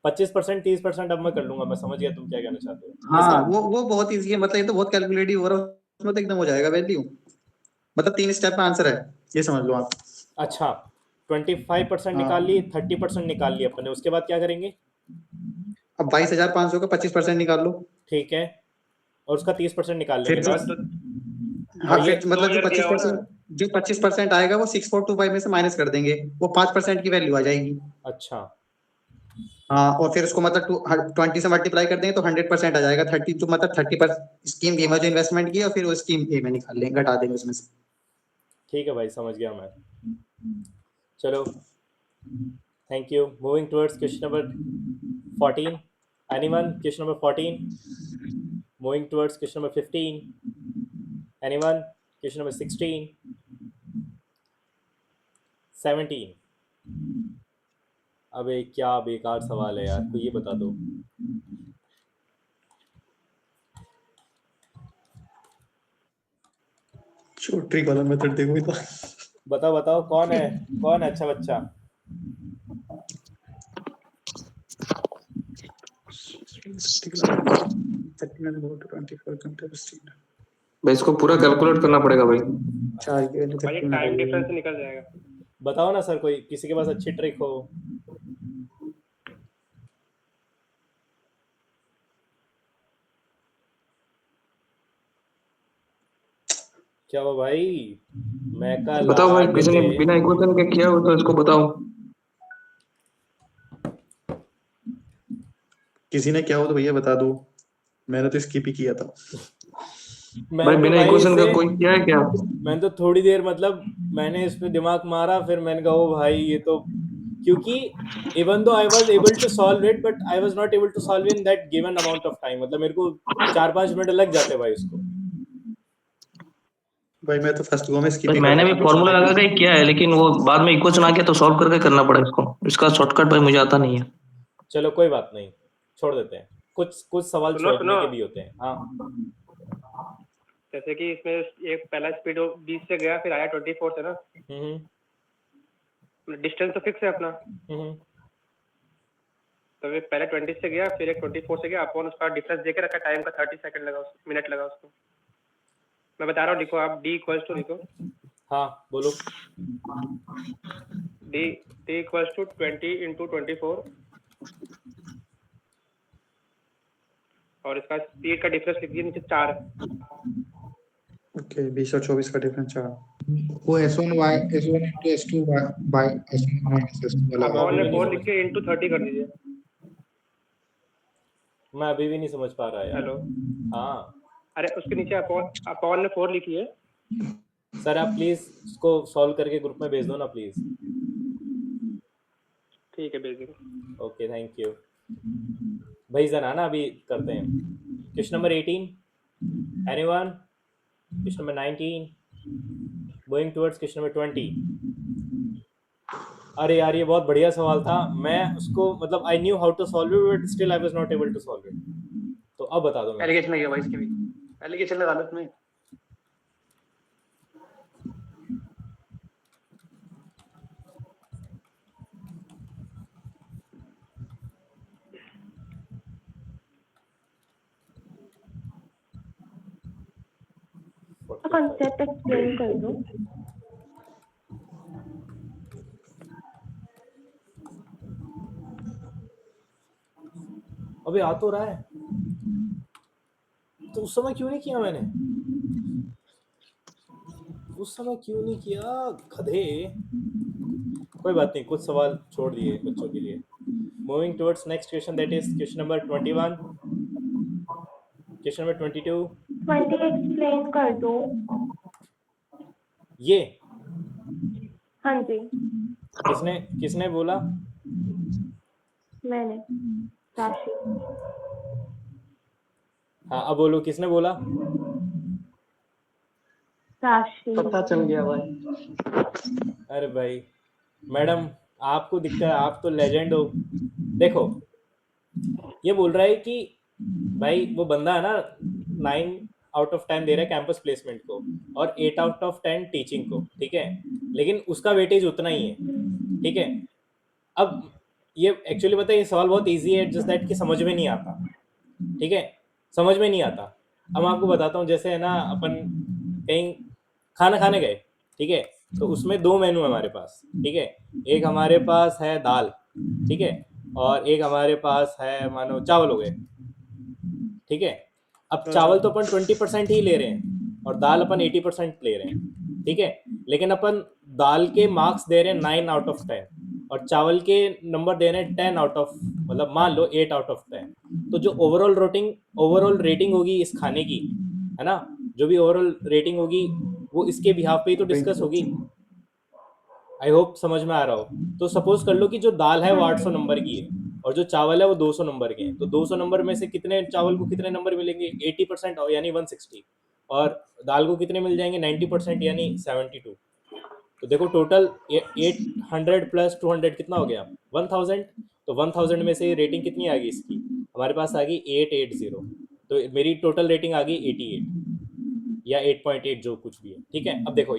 25% 30% अब मैं कर लूंगा, मैं समझ गया तुम क्या कहना चाहते हो। हाँ, इसका वो बहुत इजी है, मतलब ये तो बहुत कैलकुलेटिव हो रहा है, उसमें तो एकदम हो जाएगा वैल्यू। मतलब 3 स्टेप में आंसर है, ये समझ लो आप। अच्छा, 25% हाँ, निकाल ली, 30% निकाल ली अपने, उसके बाद क्या करेंगे? अब 22,500 का 25% निकाल लो। ठीक है, और उसका 30% निकाल लेंगे फिर बस। हाँ, और ये फिर मतलब जो 25% आएगा वो 6425 में से माइनस कर देंगे, वो 5% की वैल्यू आ जाएगी। अच्छा हाँ, और फिर उसको मतलब 20 से मल्टीप्लाई कर देंगे तो 100% आ जाएगा। 30 जो मतलब 30% स्कीम बी में जो इन्वेस्टमेंट की है, और फिर वो स्कीम ए में निकाल लेंगे, घटा देंगे उसमें से। ठीक है भाई, समझ गया मैं। चलो, thank you. Moving towards question number 14। Anyone? Question number 14। Moving towards question number 15। Anyone? Question number 16, 17। अबे क्या बेकार सवाल है यार, कोई ये बता दो। ट्रिक वाला मेथड देखो तो। बताओ बताओ, कौन है, कौन है अच्छा बच्चा? भाई इसको पूरा कैलकुलेट करना पड़ेगा भाई। भाई टाइम डिफरेंस से निकल जाएगा। बताओ ना सर, कोई किसी के पास अच्छी ट्रिक हो। क्या हुआ भाई? मैं कल बताओ भाई, आते किसी ने थे। बिना इक्वेशन के किया हो तो इसको बताओ। किसी ने क्या हो तो भैया बता दो, मैंने तो स्किप ही किया था। भाई मैं तो बिना भाई इक्वेशन का इसे, कोई किया है क्या? मैंने तो थोड़ी देर मतलब मैंने इस पे दिमाग मारा, फिर मैंने कहा ओ भाई ये तो, क्योंकि even though I was able to solve it, but I was not able to solve in that given amount of time. मतलब मेरे को 4-5 मिनट लग जाते भाई इसको। भाई मैं तो फर्स्ट गो में स्किप भाई ही कर मैंने भी देता हूँ फॉर्मूला क्वेश्चन लगा के किया है, लेकिन वो बाद में इक्वेशन आ गया तो सॉल्व करके करना पड़ा इसको। इसका शॉर्टकट भाई मुझे आता नहीं है। चलो कोई बात नहीं, छोड़ देते हैं। कुछ कुछ सवाल सुनो छोड़ने सुनो, के भी होते हैं। हाँ जैसे कि इसमें एक पहला स्पीड 20 से गया, फिर आया 24 से ना। डिस्टेंस तो फिक्स है अपना। तो ये पहले 20 से गया, फिर एक 24 से गया, अपन उसका डिफरेंस देके रखा, टाइम का 30 सेकंड लगा, मिनट लगा उसको। मैं बता रहा हूँ, लिखो आप, D इक्वल्स टू लिखो। हाँ बोलो। D इक्वल्स टू 20 इंटू 24, और इसका स्पीड का डिफरेंस लिख दिया नीचे 4। ओके 20 और 24 का डिफरेंस। हाँ वो S1 into S2 by S1 minus S2 वाला मैं है। अपॉन अभी में भी नहीं 4 लिख समझ के इंटू 30 कर दीजिए। मैं अभी भी नहीं समझ पा रहा यार। हेलो, हाँ अरे उसके नीचे अपॉन में 4 लिखिए। सर, आप प्लीज इसको सॉल्व करके ग्रुप में भेज दो ना प्लीज। ठीक है, भेज देंगे। ओके, थैंक यू भाई। जना ना अभी करते हैं। Question number 18, anyone? Question number 19, going towards question number 20। अरे यार, ये बहुत बढ़िया सवाल था। मैं उसको मतलब I knew how to solve it but still I was not able to solve it. तो अब बता दो मेरे एलिगेशन लग गया भाई इसके भी, एलिगेशन लगा लो तुम्हें। को। कंसेप्ट एक्सप्लेन कर दो। अबे आ तो रहा है, तो उस समय क्यों नहीं किया मैंने? उस समय क्यों नहीं किया गधे? कोई बात नहीं, कुछ सवाल छोड़ दिए बच्चों के लिए। Moving towards next question, that is question number 21, question number 22। 20 explain कर दो। ये हाँ जी, किसने किसने बोला? मैंने। राशि। हाँ, अब बोलो, किसने बोला? राशि। पता चल गया भाई। अरे भाई मैडम, आपको दिखता है, आप तो लेजेंड हो। देखो, ये बोल रहा है कि भाई वो बंदा है ना, 9 आउट ऑफ 10 दे रहा है कैंपस प्लेसमेंट को और 8 आउट ऑफ 10 टीचिंग को, ठीक है, लेकिन उसका वेटेज उतना ही है, ठीक है। अब ये एक्चुअली पता है, ये सवाल बहुत इजी है, जस्ट दैट कि समझ में नहीं आता, ठीक है, समझ में नहीं आता। अब मैं आपको बताता हूँ, जैसे है ना, अपन कहीं खाना खाने गए, ठीक है, तो उसमें 2 मेनू है हमारे पास, ठीक है। एक हमारे पास है दाल, ठीक है, और एक हमारे पास है मानो चावल हो गए, ठीक है। अब चावल तो अपन 20% ही ले रहे हैं और दाल अपन 80% ले रहे हैं, ठीक है, लेकिन अपन दाल के मार्क्स दे रहे हैं 9 आउट ऑफ 10 और चावल के नंबर दे रहे हैं 10 आउट ऑफ, मतलब मान लो 8 आउट ऑफ 10। तो जो ओवरऑल रेटिंग होगी इस खाने की, है ना, जो भी ओवरऑल रेटिंग होगी वो इसके बिहाफ पे ही तो डिस्कस होगी। आई होप समझ में आ रहा हो। तो सपोज कर लो कि जो दाल है वो 800 नंबर की है और जो चावल है वो 200 नंबर के हैं, तो 200 नंबर में से कितने चावल को कितने नंबर मिलेंगे? 80% यानी 160, और दाल को कितने मिल जाएंगे? 90% यानी 72। तो देखो टोटल 800 प्लस 200 कितना हो गया? 1000। तो 1000 में से रेटिंग कितनी आ गई इसकी? हमारे पास आ गई 880। तो मेरी टोटल रेटिंग आ गई 88 या 8.8 जो कुछ भी है, ठीक है। अब देखो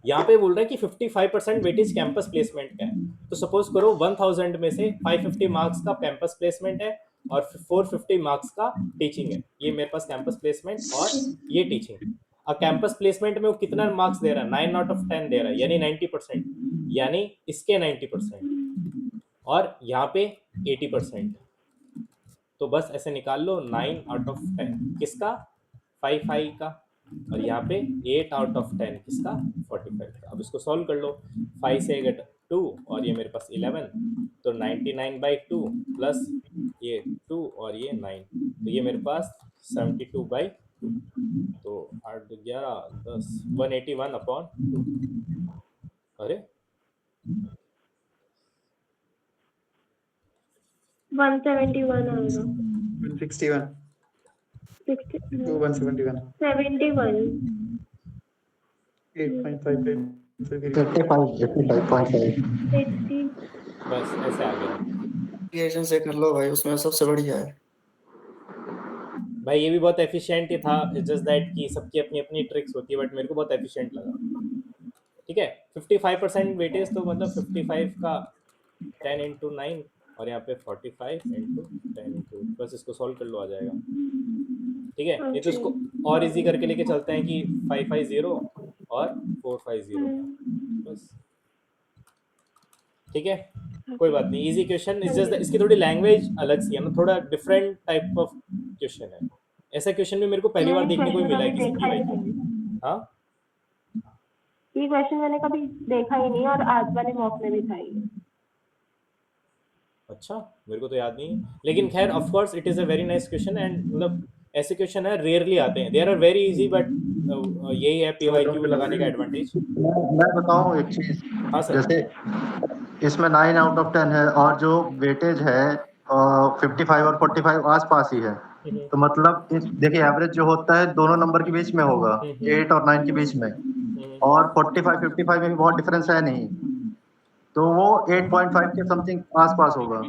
यहाँ पे बोल रहा है कि 55% वेटेज कैंपस प्लेसमेंट का है। तो सपोज करो 1000 में से 550 मार्क्स का कैंपस प्लेसमेंट है और 450 मार्क्स का टीचिंग है। ये मेरे पास कैंपस प्लेसमेंट और ये टीचिंग। अब कैंपस प्लेसमेंट में वो कितना मार्क्स दे रहा है? 9 आउट ऑफ 10 दे रहा है, यानी 90%, यानी इसके 90% और यहाँ पे 80%। तो बस ऐसे निकाल लो 9 आउट ऑफ 10 किसका? 55 का, और यहाँ पे 8 आउट ऑफ 10 किसका? 45 का। अब इसको सॉल्व कर लो, 5 से गेट 2 और ये मेरे पास 11, तो 99/2 प्लस ये 2 और ये 9, तो ये मेरे पास 72/2, तो 8 11 10 181/2। अरे 171 आएगा। 161 60 to 171 71 8.5 85.5 60 बस ऐसे आ गया। एप्लीकेशन से कर लो भाई, उसमें सबसे बढ़िया है। भाई ये भी बहुत एफिशिएंट ही था, जस्ट दैट कि सबकी अपनी अपनी ट्रिक्स होती है, बट मेरे को बहुत एफिशिएंट लगा, ठीक है। 55% वेटेज, तो मतलब 55 का 10 इंटू 9 और यहाँ पे 45 इंटू 10 इंटू, बस इसको सॉल्व कर लो, आ जाएगा, ठीक है। नहीं तो इसको और इजी करके लेके चलते हैं कि 550 और 450, बस, ठीक है। कोई बात नहीं, इजी क्वेश्चन, इज जस्ट इसकी थोड़ी लैंग्वेज अलग सी है ना, थोड़ा डिफरेंट टाइप ऑफ क्वेश्चन है, ऐसा क्वेश्चन भी मेरे को पहली बार देखने को ही मिला है किसी देखा ही PY नहीं, में। हाँ ये क्वेश्चन मैंने कभी देखा ही नहीं और आज वाले मॉक में भी था ही। अच्छा, मेरे को तो याद नहीं है, लेकिन खैर of course it is a very nice question and मतलब ऐसे क्वेश्चन है रेयरली आते हैं, they are very easy, but यही है PYQ लगाने का एडवांटेज। मैं बताऊं एक चीज, हाँ सर। जैसे इसमें 9 आउट ऑफ 10 है और जो वेटेज है 55 और 45 आसपास ही है, तो मतलब देखिए एवरेज जो होता है दोनों नंबर के बीच में होगा, 8 और 9 के बीच में, और 45 55 में भी बहुत डिफरेंस है नहीं, तो वो 8.5 के समथिंग आसपास होगा,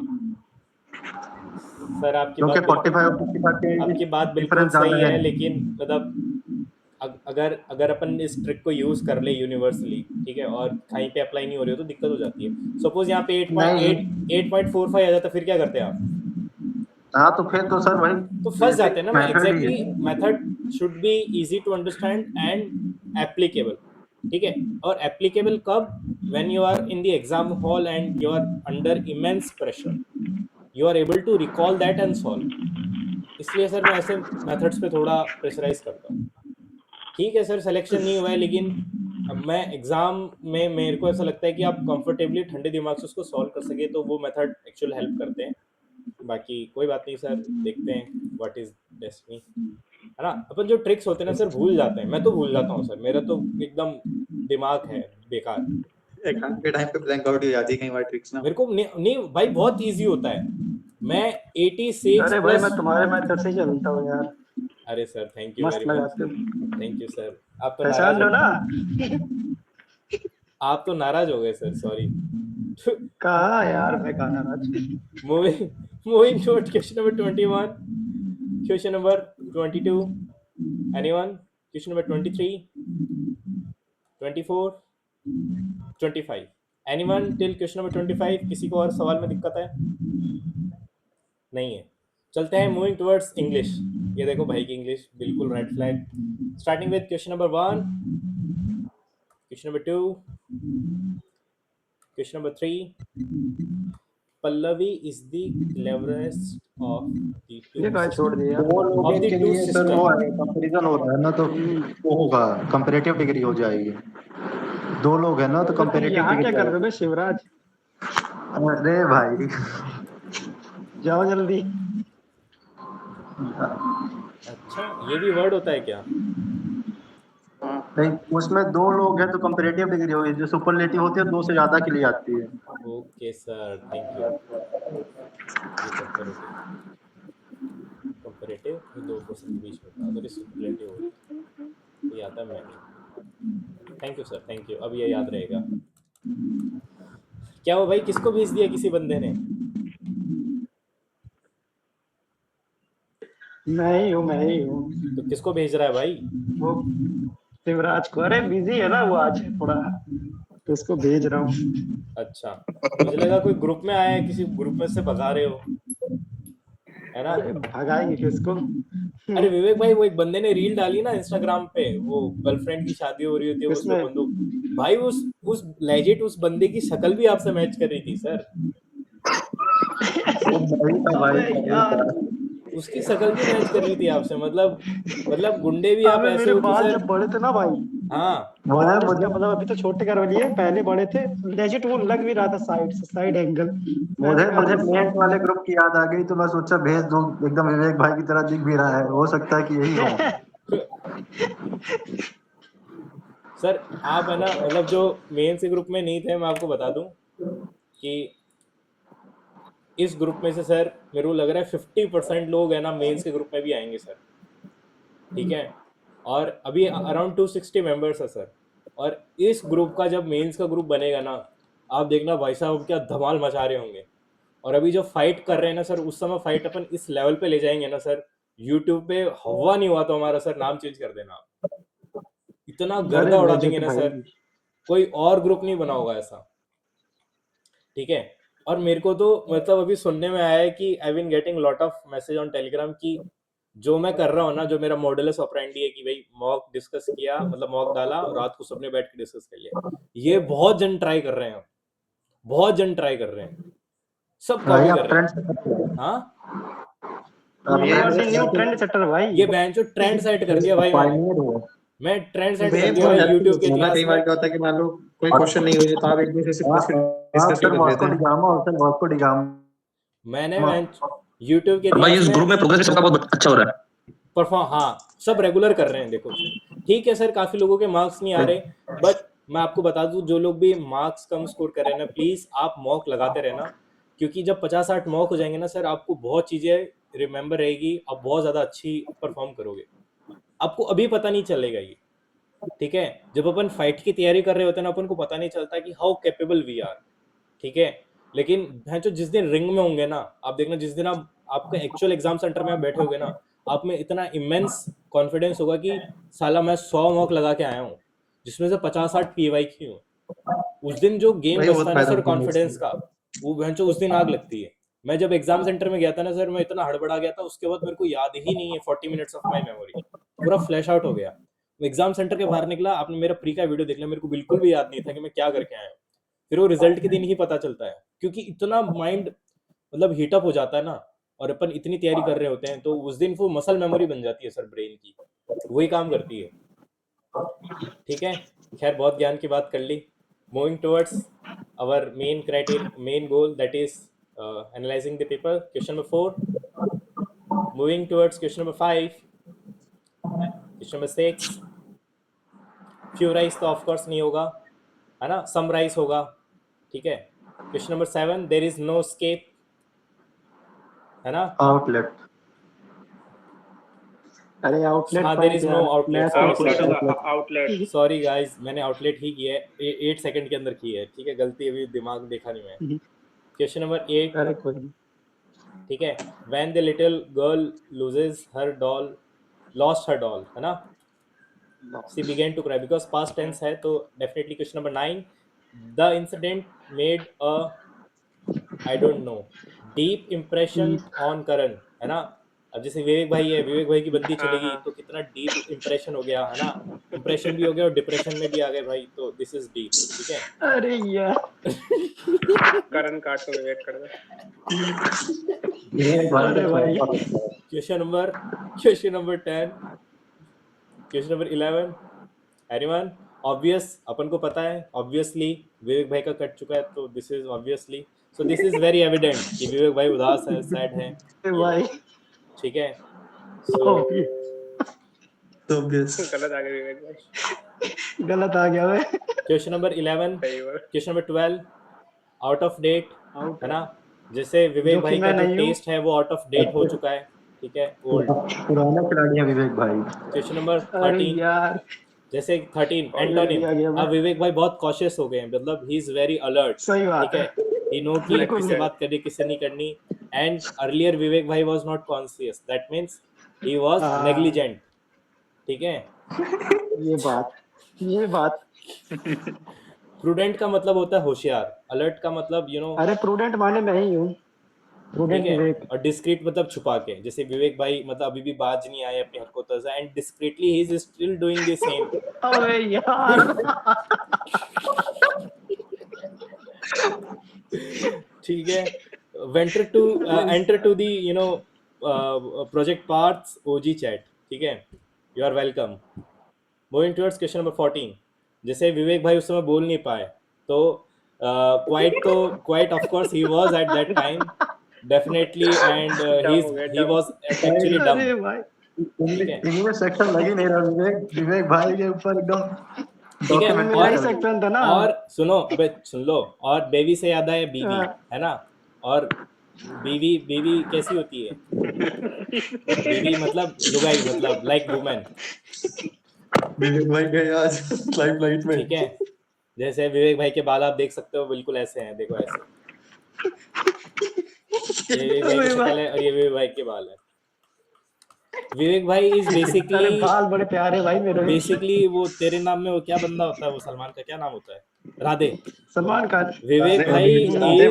सर आपकी क्योंकि बात बिल्कुल 45 और 55 के आपकी बात बिल्कुल डिफरेंस सही ज्यादा है, है। लेकिन मतलब अगर अगर अपन इस ट्रिक को यूज कर ले यूनिवर्सली, ठीक है, और कहीं पे अप्लाई नहीं हो रही हो तो दिक्कत हो जाती है। सपोज यहाँ पे 8.45 आ जाता, फिर क्या करते हैं आप? हाँ तो फिर तो सर वही तो फंस जाते हैं ना। मैं मेथड ही एग्जैक्टली है। Method should be easy to understand and applicable, ठीक है। और एप्लीकेबल कब? When you are in the exam hall and you are under immense pressure, you are able to recall that and solve. इसलिए sir मैं ऐसे methods पे थोड़ा pressurise करता हूँ। ठीक है सर, सिलेक्शन नहीं हुआ है, लेकिन अब मैं एग्जाम में मेरे को ऐसा लगता है कि आप कंफर्टेबली ठंडे दिमाग से उसको सॉल्व कर सके तो वो मेथड एक्चुअल हेल्प करते हैं। बाकी कोई बात नहीं सर, देखते हैं व्हाट इज डेस्टिनी, है ना। अपन जो ट्रिक्स होते हैं ना सर भूल जाते हैं, मैं तो भूल जाता हूँ सर, मेरा तो एकदम दिमाग है बेकार। एग्जाम के टाइम पे ब्लैंक आउट हो जाती है कई बार ट्रिक्स ना। मेरे को नहीं भाई, बहुत इजी होता है। मैं 86 अरे भाई प्लस। मैं तुम्हारे मेथड से ही चलता हूँ यार, अरे सर थैंक यू मस्त वेरी मच, लगाते हो, थैंक यू सर। आप तो पहचान नाराज लो हो, ना। आप तो नाराज हो गए सर, सॉरी। कहा यार मैं कहा नाराज। moving to question number 21, question number 22, anyone? Question number 23, 24, 25, anyone till question number 25? किसी को और सवाल में दिक्कत है? नहीं है, चलते हैं मूविंग टुवर्ड्स इंग्लिश। ये देखो भाई की इंग्लिश बिल्कुल red flag. Starting with question number 1, question number 2, question number 3, Pallavi is the cleverest of the two ये कहा छोड़ दिया दो लोगों of the के two लिए सर sisters। वो है कंपैरिजन हो रहा है ना, तो वो होगा कंपैरेटिव डिग्री हो जाएगी। दो लोग हैं ना तो कंपैरेटिव यहाँ क्या डिग्री कर रहे हो बे शिवराज, अरे भाई जाओ जल्दी। अच्छा, ये भी वर्ड होता है क्या? नहीं, उसमें दो लोग हैं तो कंपैरेटिव डिग्री होगी, जो सुपरलेटिव होती है दो से ज्यादा के लिए आती है। Okay sir, thank you. ये कंपैरेटिव, कंपैरेटिव दो पर्सन के बीच में होता है, अगर ये सुपरलेटिव होता है तो ये आता है many. Thank you sir, thank you, अब ये याद रहेगा। क्या वो भाई किसको भेज दिया किसी बंदे ने? मैं ही हूँ। तो किसको भेज रहा है भाई? वो शिवराज को, अरे बिजी है ना वो आज थोड़ा, तो उसको भेज रहा हूँ। अच्छा, मुझे लगा कोई ग्रुप में आया है, किसी ग्रुप में से भगा रहे हो, है ना। अरे भगाएंगे किसको। अरे विवेक भाई, वो एक बंदे ने रील डाली ना इंस्टाग्राम पे, वो गर्लफ्रेंड की शादी हो रही होती है, उसमें किसने? बंदूक। भाई उस लेजिट उस बंदे की शक्ल भी आपसे मैच कर रही थी सर, वही था भाई, अबे वही यार, था। उसकी शक्ल भी मैच कर रही थी आपसे। मतलब गुंडे भी आप अबे ऐसे मेरे हो कि बाल सर। जब बड़े थे ना भाई, हाँ मुझे बाल मुझे इसका मतलब अभी तो छोटे कर लिए, पहले बड़े थे, लेजिट वो लग भी रहा था साइड से, साइड एंगल। मुझे मैंने मुझे कहा मेंस वाले ग्रुप की याद आ गई, तो मैं सोचा भेज दूं, एकदम विवेक भाई की तरह दिख भी रहा है, हो सकता है कि यही हो। सर, आप है ना, मतलब जो मेन से ग्रुप में नहीं थे, मैं आपको बता दूं कि इस ग्रुप में से सर मेरे को लग रहा है 50% लोग है ना मेंस के ग्रुप में भी आएंगे सर, ठीक है। और अभी अराउंड 260 मेंबर्स है सर, और इस ग्रुप का जब मेंस का ग्रुप बनेगा ना, आप देखना भाई साहब क्या धमाल मचा रहे होंगे। और अभी जो फाइट कर रहे हैं ना सर, उस समय फाइट अपन इस लेवल पे ले जाएंगे ना सर, यूट्यूब पे हवा नहीं हुआ तो हमारा सर नाम चेंज कर देना आप। इतना अरे गर्दा उड़ा देंगे लेजिट ना भाई, सर, कोई और ग्रुप नहीं बना होगा ऐसा, ठीक है। और मेरे को तो मतलब अभी सुनने में आया है कि I been getting lot of message on Telegram कि जो मैं कर रहा हूँ ना, जो मेरा मॉडुलस ऑपरेंडी है कि भाई मॉक डिस्कस किया, मतलब मॉक डाला, रात को सबने बैठ के डिस्कस कर लिया, ये बहुत जन ट्राई कर रहे हैं, बहुत जन ट्राई कर रहे हैं, सब भाई कॉपी आप कर रहे ट्रेंड हैं। हाँ You are the new trend setter भाई. ये बेंचो ट्रेंड सेट कर दिया भाई मैंने. मैं ट्रेंड सेट कर वे दिया बहुत भाई हेल्पफुल YouTube के होता है ना, इतिहास कई बार में. क्या होता है कि मान लो कोई क्वेश्चन नहीं हुई तो आप एक दूसरे से पूछ के डिस्कस सर कर वास्को लेते हैं। डिगामा और सर वास्को डिगामा मैंने YouTube के और भाई इतिहास इस ग्रुप में में प्रोग्रेस सबका बहुत अच्छा हो रहा है. परफॉर्म, हाँ सब रेगुलर कर रहे हैं. देखो ठीक है सर, काफी लोगों के मार्क्स नहीं आ रहे, बट मैं आपको बता दूं जो लोग भी मार्क्स कम स्कोर कर रहे हैं ना, प्लीज आप मॉक लगाते रहना, क्योंकि जब 50-60 मॉक हो जाएंगे ना सर, आपको बहुत चीजें रिमेंबर रहेगी, आप बहुत ज्यादा अच्छी परफॉर्म करोगे. आपको अभी पता नहीं चलेगा ये, ठीक है. जब अपन फाइट की तैयारी कर रहे होते हैं ना, अपन को पता नहीं चलता कि हाउ कैपेबल वी आर, ठीक है. लेकिन भैंचो जिस दिन रिंग में होंगे ना, आप देखना जिस दिन आप आपका एक्चुअल एग्जाम सेंटर में आप बैठे होगे ना, आप में इतना इमेंस कॉन्फिडेंस होगा कि साला मैं 100 मॉक लगा के आया हूँ, जिसमें से 50-60 PY की हूँ. उस दिन जो गेम वही बचता बहुत है ना फायदा सर होता है कॉन्फिडेंस का, वो भैंचो उस दिन आग लगती है. मैं जब एग्जाम सेंटर में गया था ना सर, मैं इतना हड़बड़ा गया था, उसके बाद मेरे को याद ही नहीं है 40 मिनट्स ऑफ माई मेमोरी, पूरा फ्लैश आउट हो गया. एग्जाम सेंटर के बाहर निकला, आपने मेरा प्री का वीडियो देख लिया, मेरे को बिल्कुल भी याद नहीं था कि मैं क्या करके आया हूँ. फिर वो रिजल्ट के दिन ही पता चलता है, क्योंकि इतना माइंड मतलब हीटअप हो जाता है ना, और अपन इतनी तैयारी कर रहे होते हैं, तो उस दिन वो मसल मेमोरी बन जाती है सर, ब्रेन की वही काम करती है. ठीक है, खैर बहुत ज्ञान की बात कर ली. Moving towards our main criteria, main goal, that is analysing the paper. Question number 4. Moving towards question number 5. Question number 6. फ्यूराइज तो ऑफकोर्स नहीं होगा, है ना, समराइज होगा, ठीक है. Question number 7. There is no escape, है ना. आउटलेट. अरे आउटलेट हाँ, there is no outlet. Outlet होगा आउटलेट. सॉरी गाइस, मैंने आउटलेट ही किया है, 8 सेकंड के अंदर की है, ठीक है. गलती, अभी दिमाग देखा नहीं मैं. Question number 8. अरे कोई नहीं. ठीक है. When the little girl loses her doll, lost her doll, है ना. She began to cry because past tense है, तो definitely question number 9. The incident made a, I don't know, deep impression on Karan, है ना. अब जैसे विवेक भाई है, विवेक भाई की बंदी चलेगी तो कितना डीप इंप्रेशन हो गया, है ना. इंप्रेशन भी हो गया और डिप्रेशन में भी आ गए भाई, तो दिस इज डीप, ठीक है. अरे यार करण काट को वेट कर दे. अरे भाई question number 10. Question number 11. Anyone. Obvious, अपन को पता है, ऑब्वियसली विवेक भाई का कट चुका है, तो this is obviously, so this is very evident कि विवेक भाई उदास है, सैड है, भाई ठीक है. सो तो obvious. गलत आ गया विवेक भाई, गलत आ गया भाई. Question number 11. Question number 12. Out of date, है ना. जैसे विवेक भाई का जो टेस्ट है वो आउट ऑफ डेट हो चुका है, ठीक है, ओल्ड. पुराना खिलाड़ी है विवेक भाई. क्वेश्चन नंबर अरे 13. यार जैसे 13 एंटोनिम. अब विवेक भाई बहुत कॉशियस हो गए हैं, मतलब ही इज वेरी अलर्ट, सही बात ठीक है. ही नो कि किससे बात करनी, किससे नहीं करनी. एंड अर्लियर विवेक भाई was not conscious, that means he was negligent, ठीक है. ये बात प्रूडेंट का मतलब होता है होशियार, अलर्ट का मतलब यू नो, अरे प्रूडेंट माने मैं ही हूँ. ठीक है. और डिस्क्रीट मतलब छुपा के, जैसे विवेक भाई मतलब अभी भी बाज नहीं आए अपनी हरकतों से, and discreetly he is still doing the same. अरे यार ठीक है. enter to the you know project paths OG chat, ठीक है. You are welcome. Moving towards question number 14. जैसे विवेक भाई उस समय बोल नहीं पाए, तो quite of course he was at that time definitely, and he was actually dumb. अरे भाई इंग्लिश सेक्शन लग ही नहीं रहा विवेक भाई के ऊपर एकदम. ठीक है. मेरा ही सेक्शन था ना. और सुनो, अबे सुन लो. और बेबी से याद आया बीवी, है ना. और बीवी कैसी होती है? बीवी मतलब लुगाई, मतलब लाइक वुमेन. विवेक भाई गए आज लाइट में. ठीक है. जैसे विवेक भाई के बाल आप देख सकते हो, बिल्कुल ऐसे हैं, देखो ऐसे. ये विवेक भाई की शक्ल है और ये विवेक भाई के बाल है. विवेक भाई इज बेसिकली, बाल बड़े प्यारे भाई मेरे. बेसिकली वो तेरे नाम में वो क्या बंदा होता है, वो सलमान का क्या नाम होता है? राधे. सलमान खान. विवेक भाई राधे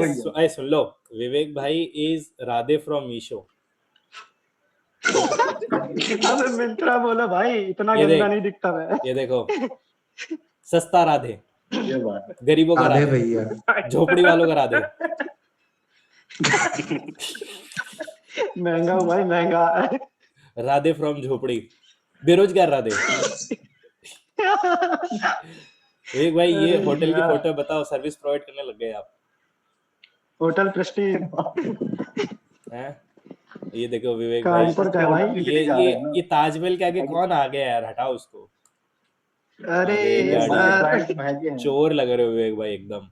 इज, सुन लो, विवेक भाई इज राधे फ्रॉम मीशो. अबे मिंत्रा बोला भाई, इतना ये गंदा देख. नहीं दिखता मैं. ये देखो, सस्ता राधे, ये बात. गरीबों का राधे राधे, भैया. झोपड़ी वालों का राधे. महंगा भाई महंगा। राधे फ्रॉम झोपड़ी, बेरोजगार राधे। विवेक भाई ये अरे होटल की यार, फोटो बताओ, सर्विस प्रोवाइड करने लग गए आप होटल प्रेस्टीज हैं? ये देखो विवेक भाई, कानपुर का है भाई। ये ताजमहल के आगे कौन आ गया यार, हटाओ उसको। अरे अरे गाड़ी, सर, चोर लग रहे हो विवेक भाई एकदम।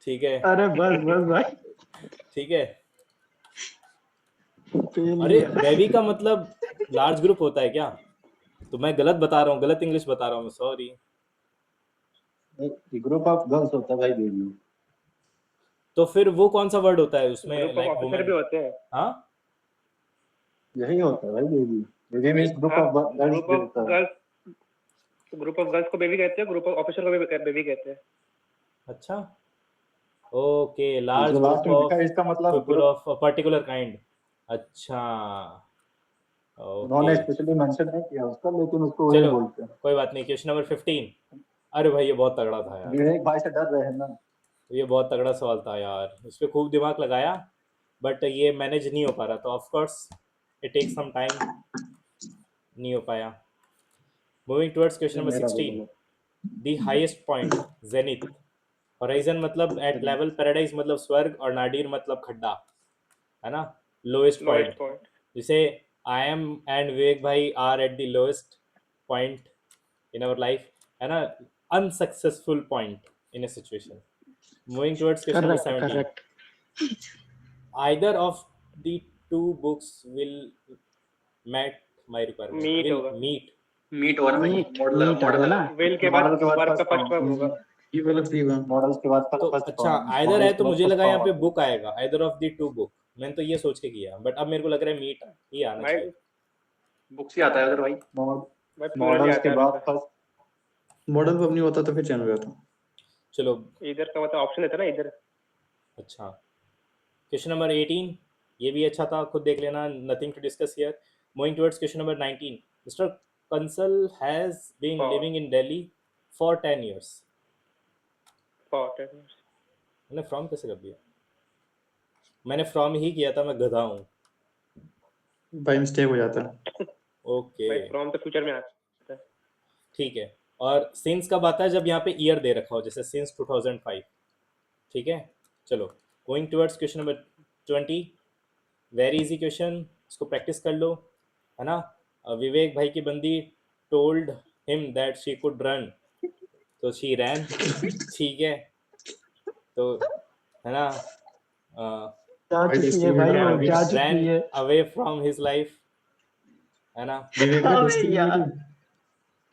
ठीक है, अरे बस बस भाई, ठीक है। पी अरे लिया। बेबी का मतलब लार्ज ग्रुप होता है क्या? तो मैं गलत बता रहा हूँ, गलत इंग्लिश बता रहा हूँ, सॉरी। ग्रुप ऑफ गर्ल्स होता है भाई बेबी। तो फिर वो कौन सा वर्ड होता है उसमें, group of like officer women? भी होते हैं। हाँ, यही होता है भाई baby. Baby means group of girls group of होता है। गर्ल्स, ग्रुप ऑफ गर्ल्स को बेबी कहते हैं, ग्रुप ऑफ ऑफिसर को बेबी कहते हैं। अच्छा, ओके, लार्ज जो लास्ट ग्रुप में लिखा ऑफ है इसका मतलब people group, of particular kind. अच्छा, उन्होंने ओके, स्पेशली मेंशन नहीं किया उसका, लेकिन उसको वही चलो बोलते हैं। कोई बात नहीं। Question number 15। अरे भाई ये बहुत तगड़ा था यार, विवेक भाई से डर रहे हैं ना। ये बहुत तगड़ा सवाल था यार, इस पे खूब दिमाग लगाया बट ये मैनेज नहीं हो पा रहा, तो of course it take some time, नहीं हो पाया। मूविंग टुवर्ड्स क्वेश्चन ये नंबर मेरा भी 16। बोला। The highest point, zenith. Horizon मतलब एट लेवल, पैराडाइज मतलब स्वर्ग, और नाडीर मतलब खड्डा, है ना, लोएस्ट लोएस्ट पॉइंट। पॉइंट। जिसे आई एम एंड विवेक भाई are at the lowest point in our life, है ना, unsuccessful point in a situation. Moving towards question number correct 17. Correct. Either of the two books will met my requirement, meet will होगा। meet. Meet और meet model meet है ना। Will के बाद model के बाद वर्क का फर्स्ट फर्स्ट वर्ब होगा। ये वाला फ्री वन। मॉडल्स के बाद तो फर्स्ट अच्छा, फॉर्म, आइदर है मॉडल्स के तो बाद मुझे फर्स्ट लगा यहाँ पे फॉर्म। बुक आएगा, either of the two book, मैंने तो ये सोच के किया, बट अब मेरे को लग रहा है मीट ही आना भाई चाहिए। बुक्स ही आता है उधर भाई। भाई प्लूरल ही मॉडल्स आता के है बाद हमेशा। फर्स्ट। मॉडल पर नहीं होता तो फिर चैन हो जाता। चलो, इधर का मतलब ऑप्शन देता है ना इधर। अच्छा, क्वेश्चन नंबर 18, ये भी अच्छा था, खुद देख लेना, nothing to discuss here. Moving towards question number 19। Mister Kansal has been For- living in Delhi for 10 years। Important. मैंने फ्रॉम कैसे कर दिया? मैंने फ्रॉम ही किया था, मैं गधा हूँ। बाई मिस्टेक हो जाता है। ओके, भाई फ्रॉम तो फ्यूचर में आता है। ठीक है। और सिंस कब आता है? जब यहाँ पे ईयर दे रखा हो, जैसे सिंस 2005। ठीक है, चलो going towards question number 20। Very easy question, इसको प्रैक्टिस कर लो, है ना। विवेक भाई की बंदी told him that she could run, तो शी रैन। ठीक है, तो है ना, जा भाई चुकी दस्ती है में भाई, ड्रामा वो भी जा रैन चुकी है। अवे फ्रॉम हिज लाइफ, है ना। विवेक भाई अबे दस्ती में यार।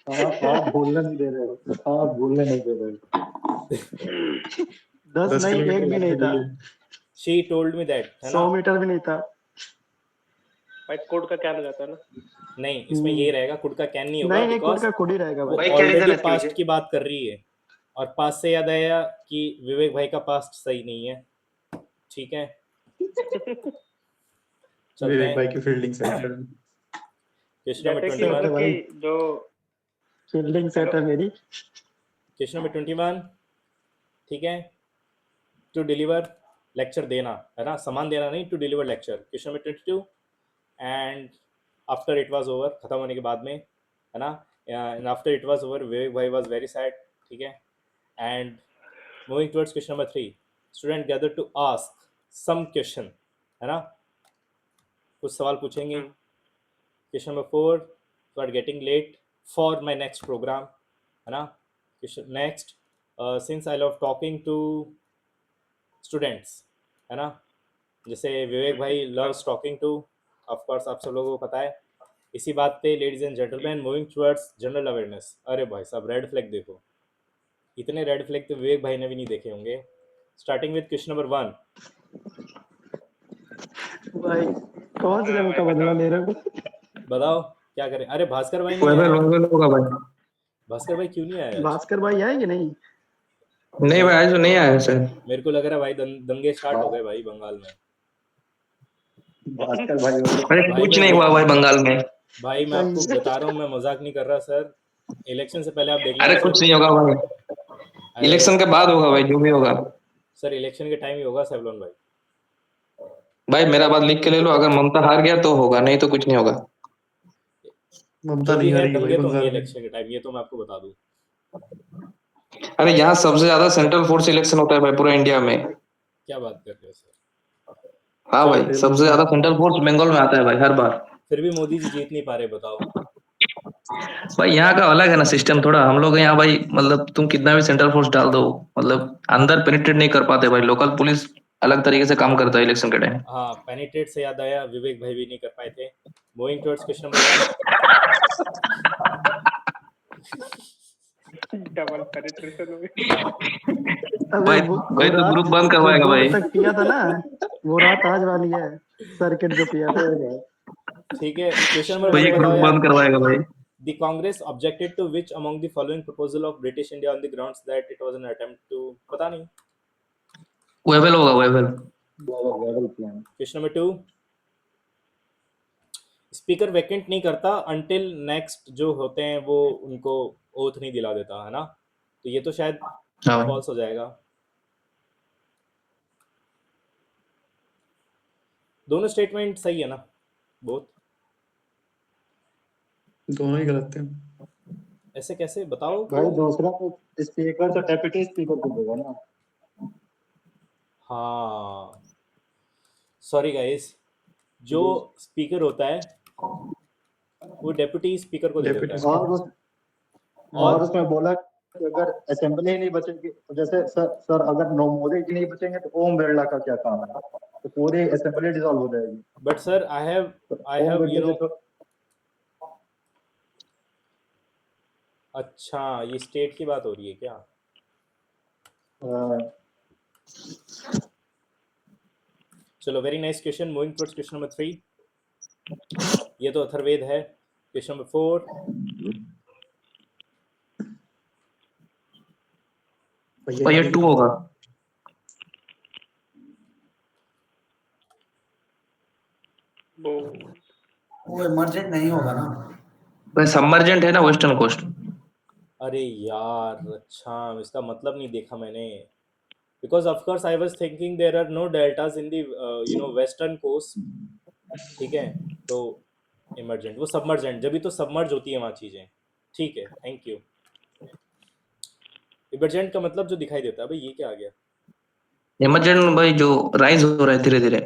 मेरी आप भूलने नहीं दे रहे हो, आप भूलने नहीं दे रहे हो। 10 10 नहीं, किलोमीटर एक भी लग नहीं था, गई है। शी टोल्ड मी दैट, है 100 ना। मीटर भी नहीं था। भाई कोड का क्या हो जाता है ना। नहीं, इसमें ये रहेगा, कुड का कैन नहीं होगा, नहीं नहीं, खुद बिकॉज का खुद ही रहेगा वो भाई। भाई क्या रीजन ऑलरेडी है इसके पास्ट पीछे? की बात कर रही है, और पास्ट से याद आया कि विवेक भाई का पास्ट सही नहीं है। ठीक है, चलते विवेक हैं भाई की फील्डिंग से। क्वेश्चन नंबर जैसे कि 21। मतलब भाई। कि जो फील्डिंग सेट है मेरी। क्वेश्चन नंबर 21, ठीक है। टू डिलीवर, लेक्चर देना, है ना, सामान देना नहीं, to deliver lecture. Question number 22। And after it was over, खत्म होने के बाद में, है ना, and after it was over Vivek भाई वाज वेरी सैड। ठीक है, and moving towards question number 3। Student gather to ask some question, है ना, कुछ सवाल पूछेंगे। Question number 4, you are getting late for my next programme, है ना। Question next, since I love talking to students, है ना, जैसे विवेक भाई loves talking to, of course आप सब लोगों को पता है। इसी बात पे ladies and gentleman, moving towards general awareness. अरे भाई साहब, रेड फ्लैग देखो, इतने रेड फ्लैग तो विवेक भाई ने भी नहीं देखे होंगे। Starting with question number 1। भाई कौन से लेवल का बदला ले रहे हो? बताओ क्या करें? अरे भास्कर भाई नहीं वेबल आया, वेबल होगा भाई। भास्कर भाई क्यों नहीं आया आज? भास्कर भाई है कि नहीं? नहीं भाई, आज तो नहीं आया सर। मेरे को लग रहा है भाई दंगे स्टार्ट हो गए भाई बंगाल में। भास्कर भाई अरे भाई कुछ मैं नहीं हुआ भाई बंगाल में। भाई मैं आपको बता रहा हूँ, मैं मजाक नहीं कर रहा सर। इलेक्शन से पहले आप देख अरे लेना कुछ सर। नहीं होगा भाई, अरे इलेक्शन के बाद होगा भाई, जो भी होगा। सर, इलेक्शन के टाइम ही होगा सैवलोन भाई। भाई मेरा बात लिख के ले लो, अगर ममता हार गया तो होगा, नहीं तो कुछ नहीं होगा। ममता जो भी नहीं है हारेगी भाई दंगे तो होंगे बंगाल में। इलेक्शन के टाइम, ये तो मैं आपको बता दूं। अरे यहाँ सबसे ज्यादा सेंट्रल फोर्स इलेक्शन होता है भाई पूरा इंडिया में। क्या बात कर रहे हो सर? हाँ चलो, भाई, सबसे ज्यादा सेंट्रल फोर्स बंगाल में आता है भाई हर बार। फिर भी मोदी जी जीत नहीं पा रहे, बताओ। भाई यहाँ का अलग है ना सिस्टम थोड़ा, हम लोग यहाँ भाई मतलब तुम कितना भी सेंट्रल फोर्स डाल दो, मतलब अंदर पेनिट्रेट नहीं कर पाते भाई। लोकल पुलिस अलग तरीके से काम करता है इलेक्शन के टाइम। हाँ, पेनिट्रेट से याद आया, विवेक भाई भी नहीं कर पाए थे। Moving towards question number 1। Double penetration हो गई। अबे भाई वो भाई तो रात ग्रुप बंद जो करवाएगा 2 भाई। बजे तक पिया था ना, वो रात आज वाली है। सर्किट जो पिया था वो है। ठीक है, क्वेश्चन नंबर भाई 1 ये ग्रुप बताओ यार। बंद करवाएगा भाई। The Congress objected to which among the following proposal of British India on the grounds that it was an attempt to, पता नहीं। वेबल होगा वेबल। क्वेश्चन नंबर 2, स्पीकर वैकेंट नहीं करता अंटिल नेक्स्ट जो होते हैं वो उनको ओथ नहीं दिला देता, है ना? तो ये तो शायद हाँ भाई। फॉल्स हो जाएगा। दोनों स्टेटमेंट सही है ना? बोथ? दोनों ही गलत थे। ऐसे कैसे बताओ भाई तो। दूसरा तो स्पीकर तो डेप्यूटी स्पीकर को देगा ना। हाँ, सॉरी गाइस, जो स्पीकर होता है वो डेप्यूटी स्पीकर को दे देता डेप्यूटी है। और उस और और उसमें बोला कि अगर असेंबली ही नहीं बचेगी तो जैसे सर अगर मोदी जी नहीं बचेंगे तो ओम बिरला का क्या काम है, तो पूरी असेंबली डिसॉल्व हो जाएगी। But sir I Om have Birla ji तो अच्छा, ये स्टेट की बात हो रही है क्या? चलो, very nice question. Moving towards question number 3। ये तो अथर्ववेद है। क्वेश्चन नंबर 4, भाई ये 2 होगा। वो इमरजेंट नहीं होगा ना। भाई सबमर्जेंट है ना वेस्टर्न कोस्ट। अरे यार, अच्छा, इसका मतलब नहीं देखा मैंने। Because of course I was thinking there are no deltas in the western coast. ठीक है, तो इमरजेंट, वो सबमर्जेंट, जब भी तो सबमर्ज होती है वहाँ चीज़ें। ठीक है, थैंक यू। इमरजेंट का मतलब जो दिखाई देता है। भाई ये क्या आ गया? इमरजेंट भाई जो राइज हो रहा है धीरे धीरे।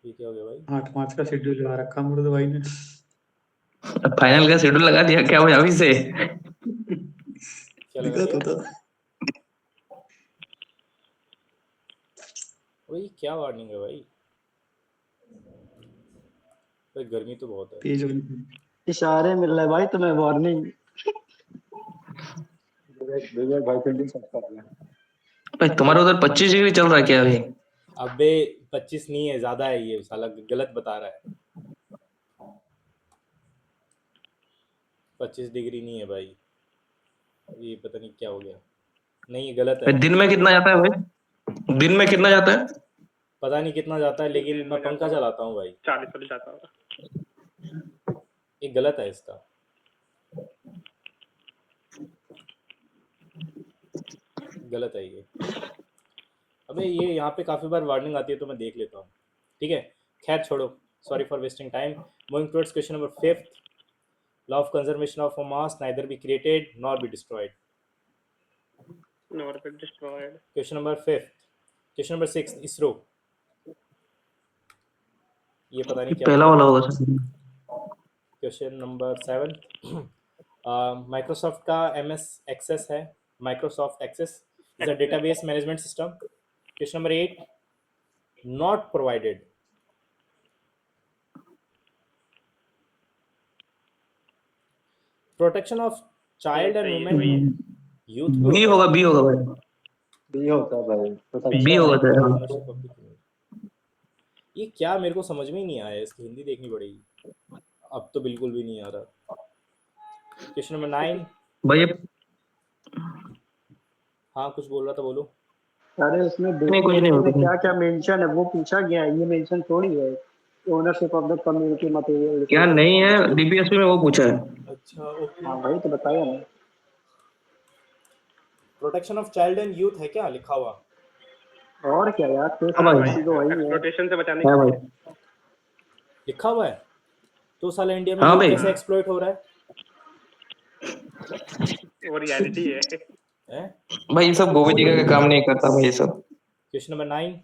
ये क्या हो गया भाई? 8 मार्च का शेड्यूल लगा रखा मुर्द भाई ने। फाइनल का शेड्यूल लगा दिया क्या भाई अभी से? क्या लगा दिखा तो दिया था। भाई? क्या वार्निंग है भाई? भाई गर्मी तो बहुत है। तेज वाली। इशारे मिल रहे भाई तुम्हें, वार्निंग। विवेक भाई फील्डिंग सेट कर रहे हैं। भाई तुम्हारे उधर 25 डिग्री चल रहा है क्या अभी? अबे 25 नहीं है, ज़्यादा है, ये साला गलत बता रहा है। 25 डिग्री नहीं है भाई, ये पता नहीं क्या हो गया। नहीं, ये गलत है। भाई दिन में कितना जाता है भाई? दिन में कितना जाता है? पता नहीं कितना जाता है, लेकिन मैं पंखा चलाता हूँ भाई। 40 वाली जाता होगा। ये गलत है इसका। गलत है ये। अबे ये यहाँ पे काफ़ी बार वार्निंग आती है तो मैं देख लेता हूँ। ठीक है, खैर छोड़ो, sorry for wasting time. Moving towards question number 5। Law of conservation of mass neither be created nor be destroyed. Nor be destroyed. Question number 5। Question number 6, ISRO. ये पता नहीं क्या पहला होता वाला है। होगा सर। क्वेश्चन नंबर 7, माइक्रोसॉफ्ट का MS एक्सेस है। Microsoft access is a database management system. Question number 8, not provided. Protection of child and women youth भी बी होता होगा, है। बी होगा भाई। बी होता है भाई। बी अच्छा, होगा सर। पार्टनरशिप ऑफ द, ये क्या, मेरे को समझ में ही नहीं आया, इसकी हिंदी देखनी पड़ेगी। अब तो बिल्कुल भी नहीं आ रहा। Question number 9। भाई ये हाँ, कुछ बोल रहा था, बोलो। अरे उसमें नहीं कुछ नहीं DPSP में होगा। क्या क्या मेंशन है वो पूछा गया है, ये मेंशन थोड़ी है। Ownership of the community material. क्या नहीं है डीपीएसपी में वो पूछा है। अच्छा, ओके। हाँ भाई तो बताया ना। Protection of child and youth है क्या लिखा हुआ? और क्या यार, हाँ भाई, तो वही है। एक्सप्लोटेशन से बचाने के है भाई। लिए। लिखा हुआ है तो साला इंडिया में हाँ यूथ भाई, कैसे एक्सप्लॉइट हो रहा वो रियलिटी है। है? भाई ये सब गोविंद जी का काम नहीं करता भाई ये सब। क्वेश्चन नंबर 9,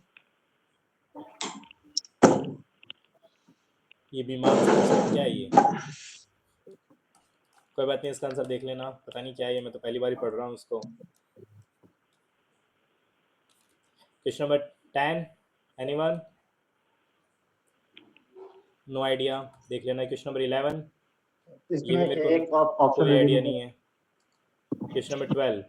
ये बीमार क्या है ये? कोई बात नहीं, इसका आंसर देख लेना, पता नहीं क्या है ये, मैं तो पहली बार ही पढ़ रहा हूँ उसको। Question number 10, anyone? No idea, देख लेना। क्वेश्चन नंबर 11, ये इसमें भी मेरे को एक ऑप्शन कोई भी आइडिया नहीं नहीं है। है। क्वेश्चन नंबर 12,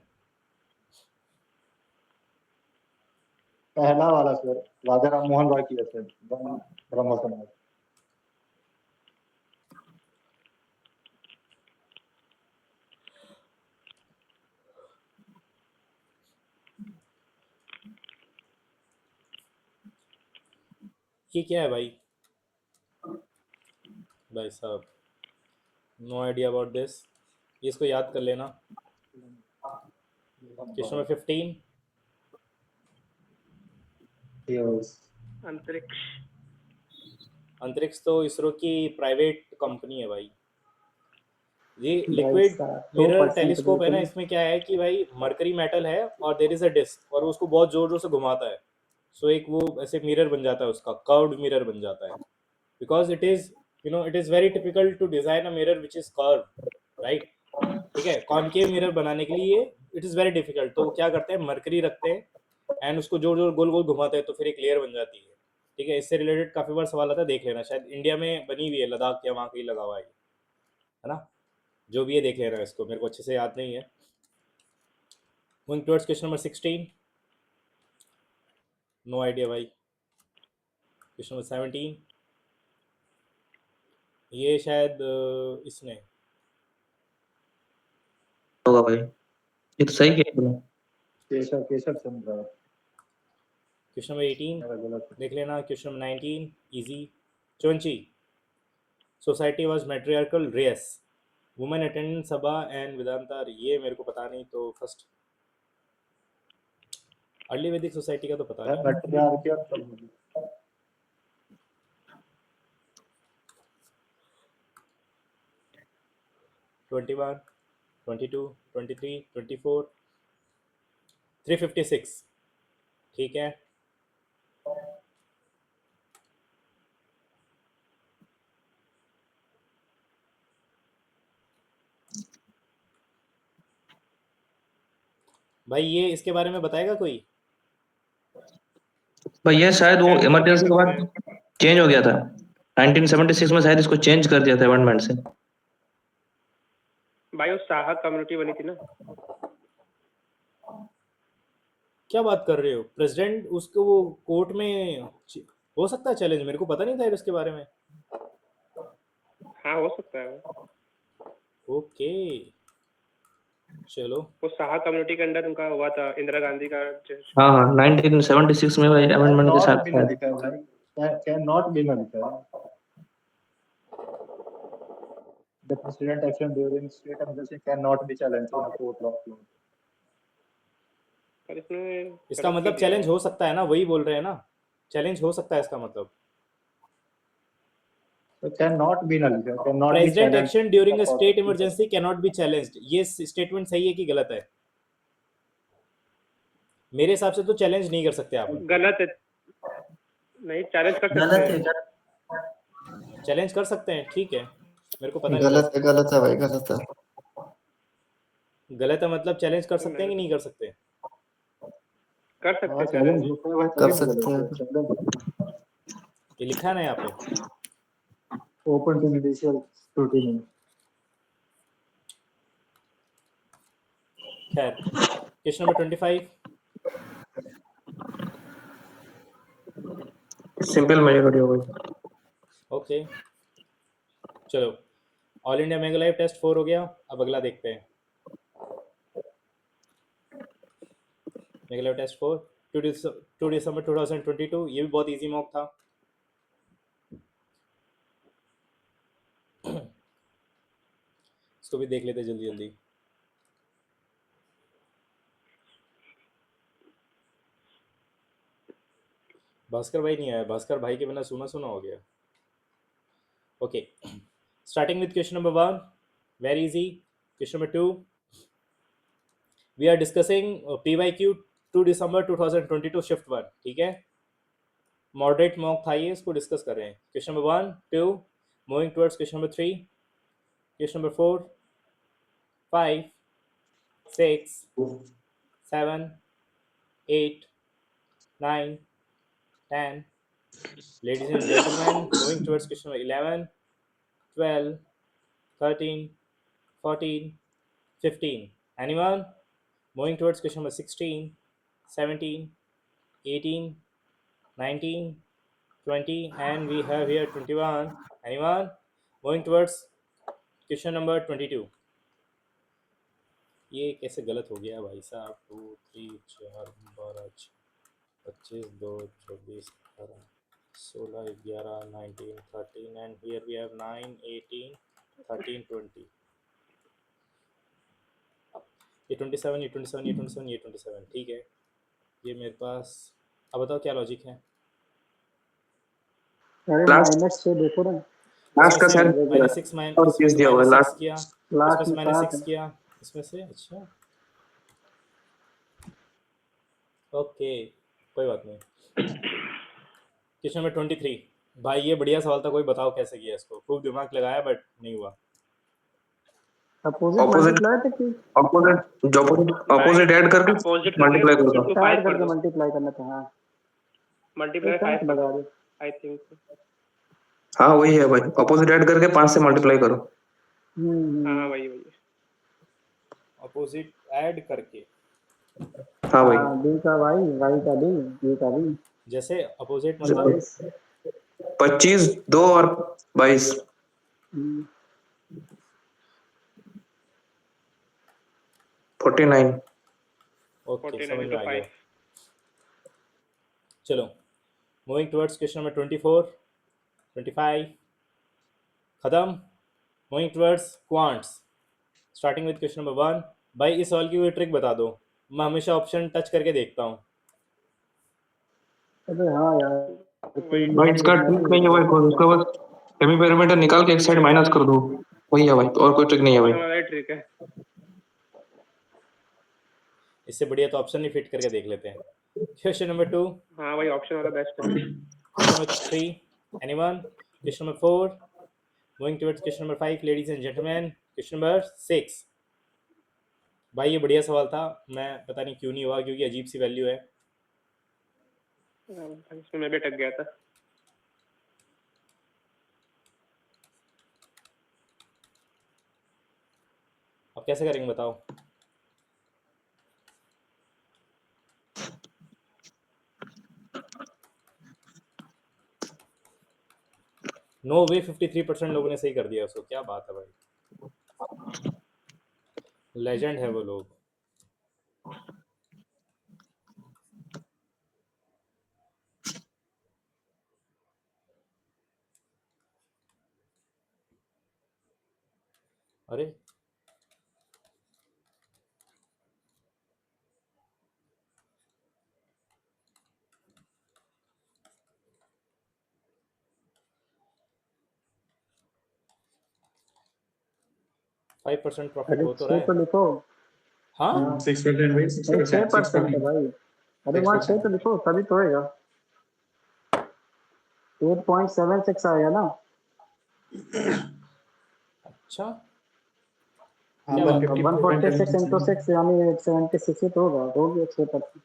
पहला वाला सर, राजा राम मोहन रॉय की है सर, ब्रह्म समाज। ये क्या है भाई? भाई साहब, नो आइडिया अबाउट दिस, इसको याद कर लेना। क्वेश्चन नंबर 15, अंतरिक्ष। अंतरिक्ष तो इसरो की प्राइवेट कंपनी है भाई। ये भाई लिक्विड साहब, मिरर 2% टेलीस्कोप है ना, बिल्कुल। इसमें क्या है कि भाई मरकरी मेटल है और देर इज अ डिस्क, और उसको बहुत जोर जोर से घुमाता है, सो एक वो ऐसे मिरर बन जाता है, उसका कर्व्ड मिरर बन जाता है, because it is it is very typical to design a mirror which is curve, right? ठीक है, कॉनकेव मिरर बनाने के लिए इट इज वेरी डिफिकल्ट, तो वो क्या करते हैं, मरकरी रखते हैं एंड उसको जोर जोर गोल गोल घुमाते हैं, तो फिर एक लेयर बन जाती है। ठीक है, इससे रिलेटेड काफी बार सवाल आता है, देख लेना, शायद इंडिया में बनी हुई है, लद्दाख या वहाँ कहीं लगा हुआ है ना? जो भी है देख लेना, इसको मेरे को अच्छे से याद नहीं है। Moving towards question number 16, no idea भाई। क्वेश्चन नंबर 17, ये शायद इसने होगा भाई, ये तो सही किया तुमने। केशव केशव चंद्र। क्वेश्चन नंबर 18 मेरा गलत। देख लेना। Question number 19, easy. चौंची, society was matriarchal race, women attendant sabha and Vedanta, ये मेरे को पता नहीं, तो फर्स्ट अर्ली वैदिक सोसाइटी का तो पता नहीं। मैट्रियार्कियल 21, 22, 23, 24, 356, ठीक है। भाई ये इसके बारे में बताएगा कोई? भाई ये शायद वो इमरजेंसी के बाद चेंज हो गया था, 1976 में शायद इसको चेंज कर दिया था अमेंडमेंट से। भाई वो साहा कम्युनिटी बनी थी ना। क्या बात कर रहे हो? प्रेसिडेंट उसको वो कोर्ट में हो सकता है चैलेंज, मेरे को पता नहीं था यार इसके बारे में। हाँ हो सकता है। ओके, चलो। वो साहा कम्युनिटी के अंदर उनका हुआ था, इंदिरा गांधी का हाँ हाँ, 1976 में भाई अमेंडमेंट के साथ बिना लिखा है भाई, कैन नॉट बिना लिखा है। The president action during state emergency cannot be challenged in a court of law. पर इसमें इसका गलत मतलब क्यों दिया चैलेंज है? हो सकता है ना, वही बोल रहे हैं ना, चैलेंज हो सकता है इसका मतलब। So cannot be null, cannot be president challenged. Action during a state emergency can not be challenged, ये स्टेटमेंट सही है कि गलत है? मेरे हिसाब से तो चैलेंज नहीं कर सकते आप। गलत है। नहीं, चैलेंज कर सकते गलत हैं। है, चैलेंज कर सकते हैं, ठीक है, मेरे को पता नहीं था। गलत है भाई, गलत है। गलत है मतलब चैलेंज कर सकते हैं कि नहीं कर सकते? कर सकते हैं चैलेंज चैलेंज। होता है भाई, कर सकते हैं। ये लिखा है ना यहाँ पे। Open to judicial scrutiny. खैर, क्वेश्चन नंबर 25, सिंपल मेजोरिटी हो गई। ओके चलो। All India mega live test 4 हो गया, अब अगला देखते हैं। मेगा लाइव टेस्ट 4 2 दिसंबर 2022, ये भी बहुत इजी मॉक था। इसको भी देख लेते जल्दी जल्दी। भास्कर भाई नहीं आया, भास्कर भाई के बिना सुना सुना हो गया. Okay, starting with question number 1, very easy. Question number 2, we are discussing PYQ 2 December 2022 shift 1. ठीक है, मॉडरेट मॉक था ये, इसको डिस्कस कर रहे हैं. Question number 1, 2, moving towards question number 3, question number 4, 5, 6, 7, 8, 9, 10. Ladies and gentlemen, moving towards question number 11, 12, 13, 14, 15. Anyone? Moving towards question number 16, 17, 18, 19, 20, and we have here 21. Anyone? Moving towards question number 22. ये कैसे गलत हो गया भाई साहब? 2, 3, 4, 12, 25, 2, 24, 18, 16, 11, 19, 13, and here we have 9, 18, 13, 20. ये 27, ये 27, ये 27, ये 27. ठीक है, ये मेरे पास. अब बताओ क्या लॉजिक है? अरे लास्ट माइनस 6 देखो ना, लास्ट का शायद माइनस 6, और चीज दिया हुआ है माइनस 6 लास्ट. किया, लास्ट इसमें से में माइनस 7 6 है। किया, इसमें से. अच्छा, ओके, कोई बात नहीं. Question number 23. भाई ये बढ़िया सवाल था, कोई बताओ कैसे किया इसको. खूब दिमाग लगाया बट नहीं हुआ. अपोजिट Opposite- मल्टीप्लाई तक की ऑपोजिट ऐड करके अपोजिट मल्टीप्लाई कर दो. तो ऐड 5 कर करके दो, मल्टीप्लाई करना था। हाँ मल्टीप्लाई एक 5 पॉइंट लगा दो। I think. हाँ वही है भाई, ऑपोजिट ऐड करके 5 से मल्टीप्लाई करो. हाँ वही वही. अपोजिट ऐड करके. हाँ भाई, बी का वाई का बी, बी का बी। जैसे अपोजिट मतलब 25, 2 और 22. 49. ओके, 49 समझ में into आ गया. 5. चलो, मूविंग टुवर्ड्स क्वेश्चन नंबर 24, 25 खत्म. Moving towards quants, starting with question number 1. भाई इस सवाल की कोई ट्रिक बता दो, मैं हमेशा ऑप्शन टच करके देखता हूँ. अबे हाँ यार, भाई इसका ट्रिक नहीं है भाई, कोई उसका बस सेमी पेरीमीटर निकाल के एक साइड माइनस कर दो, वही है भाई, और कोई ट्रिक नहीं है भाई. हमारा ट्रिक है. इससे बढ़िया तो ऑप्शन ही फिट करके देख लेते हैं. क्वेश्चन नंबर 2, हाँ वही ऑप्शन वाला बेस्ट है. Question number 3, anyone? Question number 4, moving towards question number 5, ladies and gentleman. Question number 6. भाई ये बढ़िया सवाल था, मैं पता नहीं क्यों नहीं हुआ, क्योंकि अजीब सी वैल्यू है. इसमें मैं भी अटक गया था. अब कैसे करेंगे बताओ? नो वे, 53% लोगों ने सही कर दिया उसको. क्या बात है भाई, लेजेंड है वो लोग. अरे 5% प्रॉफिट अरे हो तो 6 रहा तो है. लिखो। हाँ 6% भाई, 6% है भाई। अरे वहाँ 6 तो लिखो तभी तो होएगा। 8.76 आएगा ना। अच्छा, हाँ, क्या बात है? 146 into 6 यानी 76 ही तो होगा, हो गया 6%।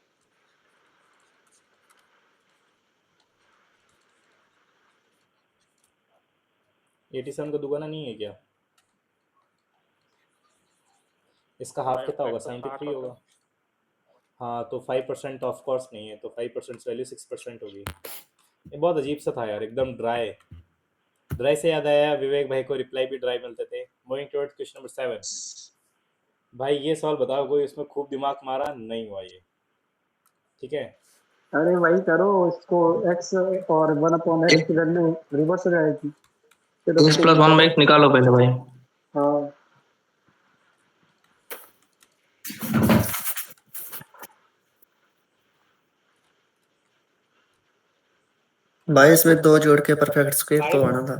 $87 का दुगना नहीं है क्या? इसका हाफ कितना होगा? 73 होगा. हाँ तो 5% ऑफ कोर्स नहीं है, तो 5% वैल्यू 6% होगी. ये बहुत अजीब सा था यार, एकदम ड्राई. ड्राई से याद आया, विवेक भाई को रिप्लाई भी ड्राई मिलते थे. Moving towards question number 7. भाई ये सवाल बताओ, कोई इसमें खूब दिमाग मारा नहीं हुआ ये. ठीक है, अरे वही करो, इसको x और 1/x की वैल्यू रिवर्स हो जाएगी। x + 1/x निकालो पहले भाई। हाँ भाई इसमें 2 जोड़ के परफेक्ट स्क्वायर तो आना था।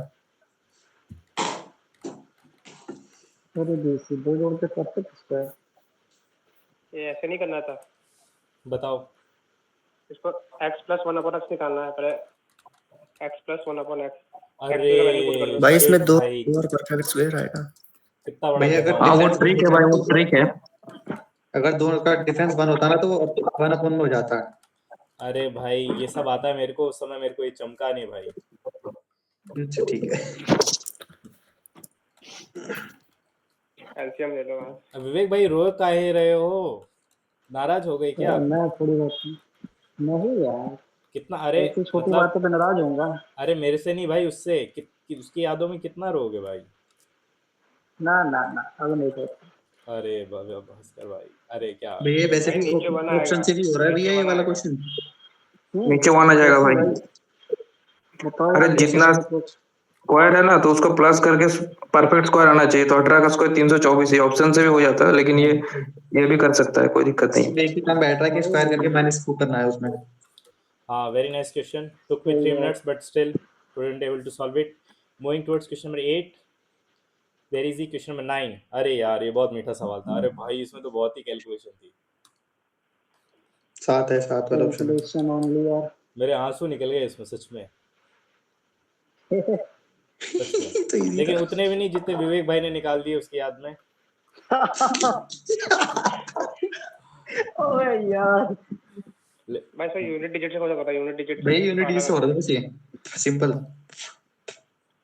अरे देसी 2 जोड़ के परफेक्ट स्क्वायर। ये ऐसे नहीं करना था, बताओ। इसको x प्लस 1/x निकालना है पहले, x प्लस 1/x। अरे भाई इसमें shit 2 भाई, और परफेक्ट स्क्वायर आएगा। कितना बड़ा भैया अगर धोखा हाँ हुआ। वो डिफरेंस ट्रिक है भाई, वो ट्रिक है। अगर दोनों का डिफरेंस 1 होता ना तो वो 1/1 में हो जाता है। अरे भाई ये सब आता है मेरे को, उस समय मेरे को ये चमका नहीं भाई। अच्छा ठीक है। एलसीएम ले लो वहाँ। अब विवेक भाई रो काहे रहे हो, नाराज हो गए क्या? मैं थोड़ी बहुत नहीं यार, कितना, अरे ऐसी छोटी मतलब, बातों पे नाराज होऊंगा। अरे मेरे से नहीं भाई, उससे उसकी यादों में कितना रोगे भाई। ना ना ना, अब नहीं करता। अरे भास्कर भाई, अरे क्या। भैया वैसे भाई भी नीचे 1 ऑप्शन आएगा, से भी हो रहा है नीचे भैया ये 1 वाला आएगा। क्वेश्चन। नीचे 1 आ जाएगा कैसे भाई। बताओ अरे यार, जितना कैसे मतलब? स्क्वायर है ना तो उसको प्लस करके परफेक्ट स्क्वायर आना चाहिए, तो 18 का स्क्वायर 324, ये ऑप्शन से भी हो जाता है, लेकिन ये भी कर सकता है, कोई दिक्कत नहीं। सिर्फ एक ही काम बैठ रहा है कि स्क्वायर करके माइनस 2 करना है उसमें। हाँ, very nice question, took me 3 minutes but still couldn't able to solve it. Moving towards question number 8, there is the question number 9. अरे यार ये बहुत मीठा सवाल था, अरे भाई इसमें तो बहुत ही कैलकुलेशन थी। 7 है, 7 वाला ऑप्शन। कैलकुलेशन ओनली यार। मेरे आंसू निकल गए इसमें सच में, सच में। तो इजी लेकिन था। उतने भी नहीं जितने विवेक भाई ने निकाल दिए उसकी याद में। ओए यार, भाई सर यूनिट डिजिट से हो जाता है, यूनिट डिजिट भैया यूनिट डिजिट से हो रहा था बस, ये सिंपल था।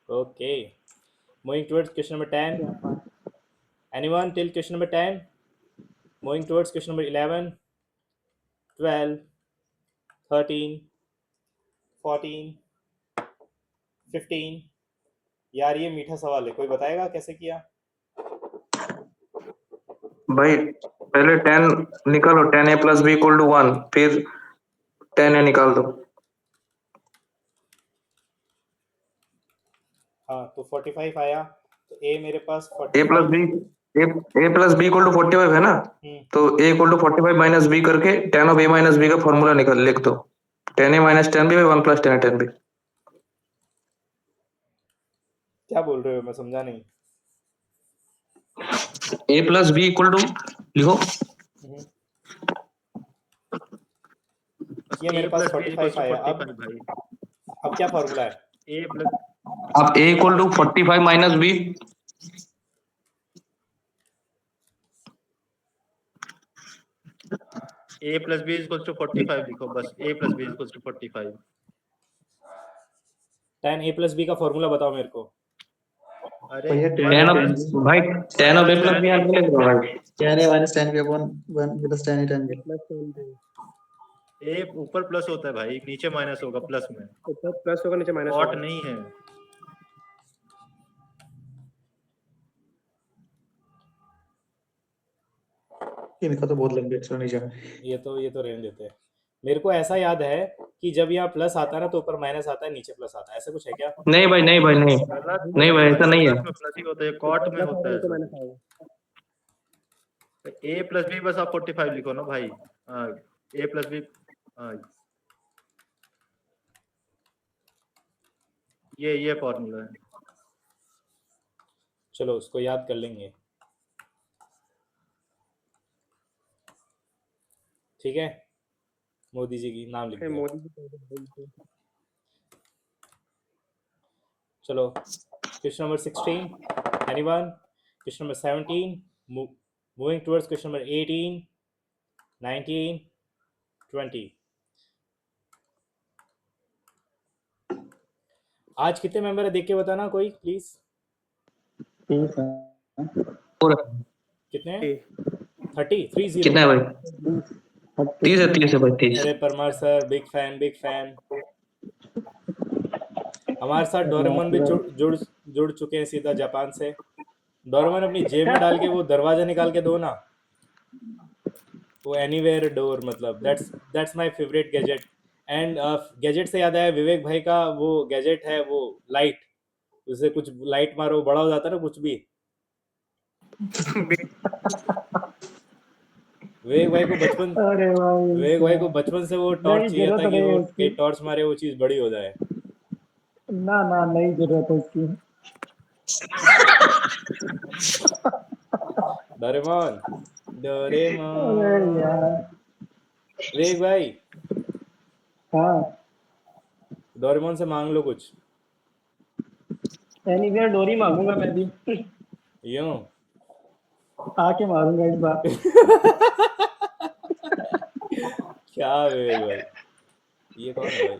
Okay, moving towards question number 10. Anyone till question number 10? Moving towards question number 11, 12, 13, 14, 15. यार ये मीठा सवाल है, कोई बताएगा कैसे किया? भाई पहले 10 निकालो, 10a plus B equal to 1, फिर 10a निकाल दो। हाँ तो 45 आया, तो ए मेरे पास A plus 45। B A plus B equal to 45 है ना, तो A equal to 45 minus B करके 10 ऑफ ए माइनस बी का फॉर्मूला निकाल लिख दो। 10a minus 10b by 1 plus 10a 10b। क्या बोल रहे हो, मैं समझा नहीं। ए प्लस बी इक्वल टू लिखो, ये मेरे पास 45 आया। अब क्या फॉर्मूला है? ए प्लस अब A equal to 45 minus B, a plus b equals to 45 लिखो बस, a plus b equals to 45। 10 a plus B का फॉर्मूला बताओ मेरे को। अरे भैया 10 ऑफ भाई 10 ऑफ ए प्लस बी आगे लिख दो भाई। 10 है माइनस 10 के 1 प्लस 10 है 10 के। ए ऊपर प्लस होता है भाई, नीचे माइनस होगा प्लस में, ऊपर प्लस होगा नीचे माइनस डॉट होगा। नहीं है। इनका तो बहुत लंबी एक्सप्लेनेशन है। ये तो रहने देते हैं। मेरे को ऐसा याद है कि जब यहाँ प्लस आता है ना तो ऊपर माइनस आता है, नीचे प्लस आता है, ऐसा कुछ है क्या? नहीं भाई, नहीं भाई, नहीं नहीं भाई, ऐसा नहीं है। प्लस में प्लस ही होता है, कॉट में होता है। माइनस आएगा। ए प्लस बी बस आप 45 लिखो ना भाई। हाँ ए प्लस बी, हाँ ये फॉर्मूला है। चलो उसको याद कर लेंगे, ठीक है। मोदी जी की नाम लिख दिया। मोदी जी चलो question number 16, anyone? Question number 17, moving towards question number 18, 19, 20. आज कितने मेंबर है देख के बताना कोई प्लीज। कितने? 30 कितना है भाई? 30 है भाई, 30। अरे Parmar sir big fan, big fan. हमारे साथ डोरेमोन भी जुड़ चुके हैं सीधा जापान से। डोरेमोन अपनी जेब में डाल के वो दरवाजा निकाल के दो ना, वो एनीवेयर डोर, मतलब that's my favourite gadget. And gadget से याद आया, विवेक भाई का वो गैजेट है, वो लाइट, उससे कुछ लाइट मारो बड़ा हो जाता है ना कुछ भी। विवेक भाई को बचपन से वो टॉर्च चाहिए था कि वो टॉर्च मारे वो चीज बड़ी हो जाए। ना ना नहीं जरूरत है इसकी। डोरेमोन, अरे डोरेमोन। यार। विवेक भाई, हाँ। डोरेमोन से मांग लो कुछ। एनीवेयर डोरी मांगूंगा मैं भी। यूं। आके मारूंगा इस बार। क्या विवेक भाई, ये कौन है भाई?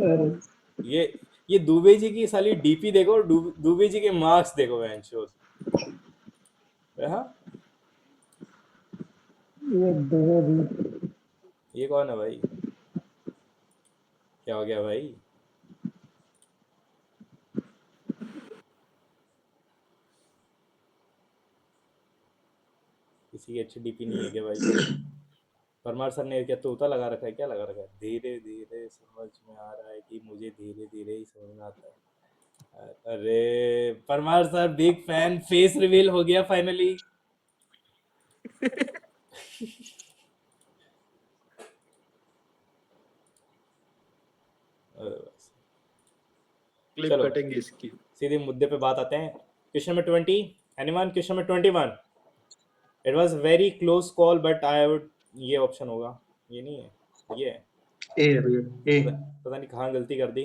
अरे ये ये दुबे जी की साली डीपी देखो और दुबे जी के मार्क्स देखो वैंचोद। हाँ, ये दुबे भी। ये कौन है भाई? क्या हो गया भाई? किसी की अच्छी डीपी नहीं है क्या भाई? परमार सर ने क्या तोता लगा रखा है? क्या लगा रखा है? धीरे धीरे समझ में आ रहा है कि मुझे धीरे धीरे ही समझ में आता है। अरे Parmar sir big fan, face reveal हो गया फाइनली। क्लिप चलो कटेंगे इसकी। सीधे मुद्दे पे बात आते हैं। Question number 20, anyone? Question number 21, it was very close call but I would, ये ऑप्शन होगा, ये नहीं है, ये है। ए है भैया, ए। पता नहीं कहाँ गलती कर दी,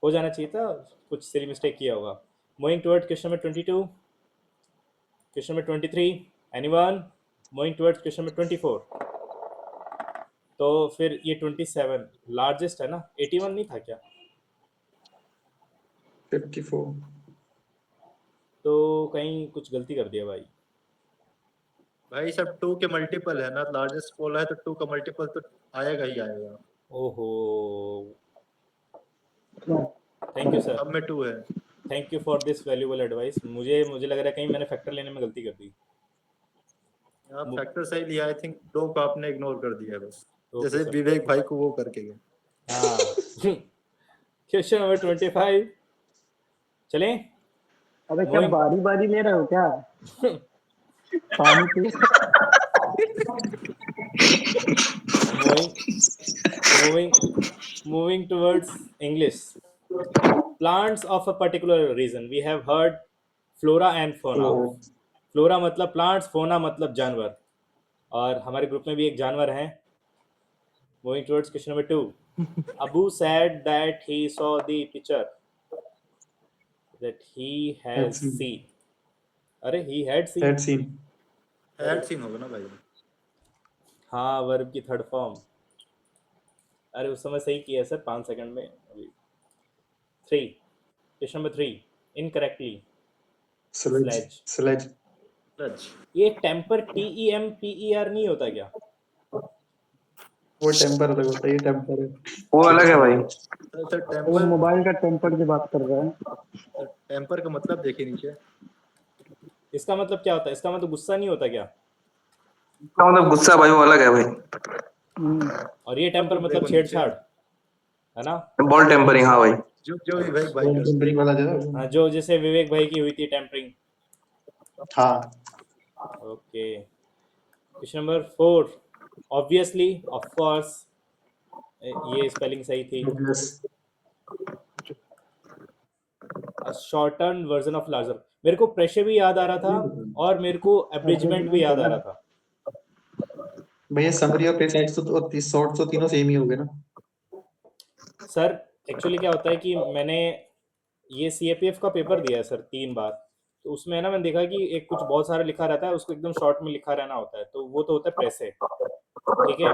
हो जाना चाहिए था, कुछ सिली मिस्टेक किया होगा। Moving toward question number 22, question number 23, anyone? Moving towards question number 24। तो फिर ये 27 लार्जेस्ट है ना? 81 नहीं था क्या? 54। तो कहीं कुछ गलती कर दिया भाई। भाई सब 2 के मल्टीपल है ना, लार्जेस्ट पोल है तो 2 का मल्टीपल तो आएगा ही आएगा। ओहो, थैंक यू सर, अब में 2 है। Thank you for this valuable advice. मुझे लग रहा है कहीं मैंने फैक्टर लेने में गलती कर दी। आप फैक्टर सही लिया, आई थिंक 2 को आपने इग्नोर कर दिया बस, ओके जैसे सर। विवेक भाई को वो करके गए। हाँ। क्वेश्चन नंबर 25, चलें? अबे क्या मूविंग बारी बारी ले रहे हो क्या? पानी P. moving moving towards English. Plants of a particular region, we have heard flora and fauna. Flora मतलब प्लांट्स, फोना मतलब जानवर, और हमारे ग्रुप में भी एक जानवर है। Moving towards question number 2, Abu said that he saw the picture that he has seen. अरे he had seen, Had seen. Had seen होगा ना भाई। हाँ वर्ब की थर्ड फॉर्म। अरे उस समय सही किया सर, 5 सेकंड में। अभी 3, question number 3, incorrectly Sledge. Sledge. Sledge. ये टेम्पर TEMPER नहीं होता क्या? वो टेम्पर अलग होता है, ये टेम्पर है। वो अलग है भाई। सर वो टेम्पर, मोबाइल का टेम्पर की बात कर रहा है। टेम्पर का मतलब देखिए नीचे। इसका मतलब क्या होता है? इसका मतलब गुस्सा नहीं होता क्या? इसका मतलब गुस्सा भाई, वो अलग है भाई। और ये टेम्पर मतलब देखो छेड़छाड़, नीचे, है ना? बॉल टेम्परिंग, हाँ भाई। जो विवेक भाई वो करते टेम्परिंग वाला जो। हाँ, जो जैसे विवेक भाई की हुई थी टेम्परिंग। हाँ। Okay, question number 4, obviously, of course, ये स्पेलिंग सही थी। Yes. Shorten version of larger, मेरे को प्रेशर भी याद आ रहा था और मेरे को एब्रिजमेंट भी याद आ रहा था। भैया समरी और प्रिसाइज तो शॉर्ट तो तीनों सेम ही हो गए ना। सर एक्चुअली क्या होता है कि मैंने ये CAPF का पेपर दिया है सर 3 बार, तो उसमें ना मैंने देखा कि एक कुछ बहुत सारा लिखा रहता है, उसको एकदम शॉर्ट में लिखा रहना होता है, तो वो तो होता है प्रेसे, ठीक है।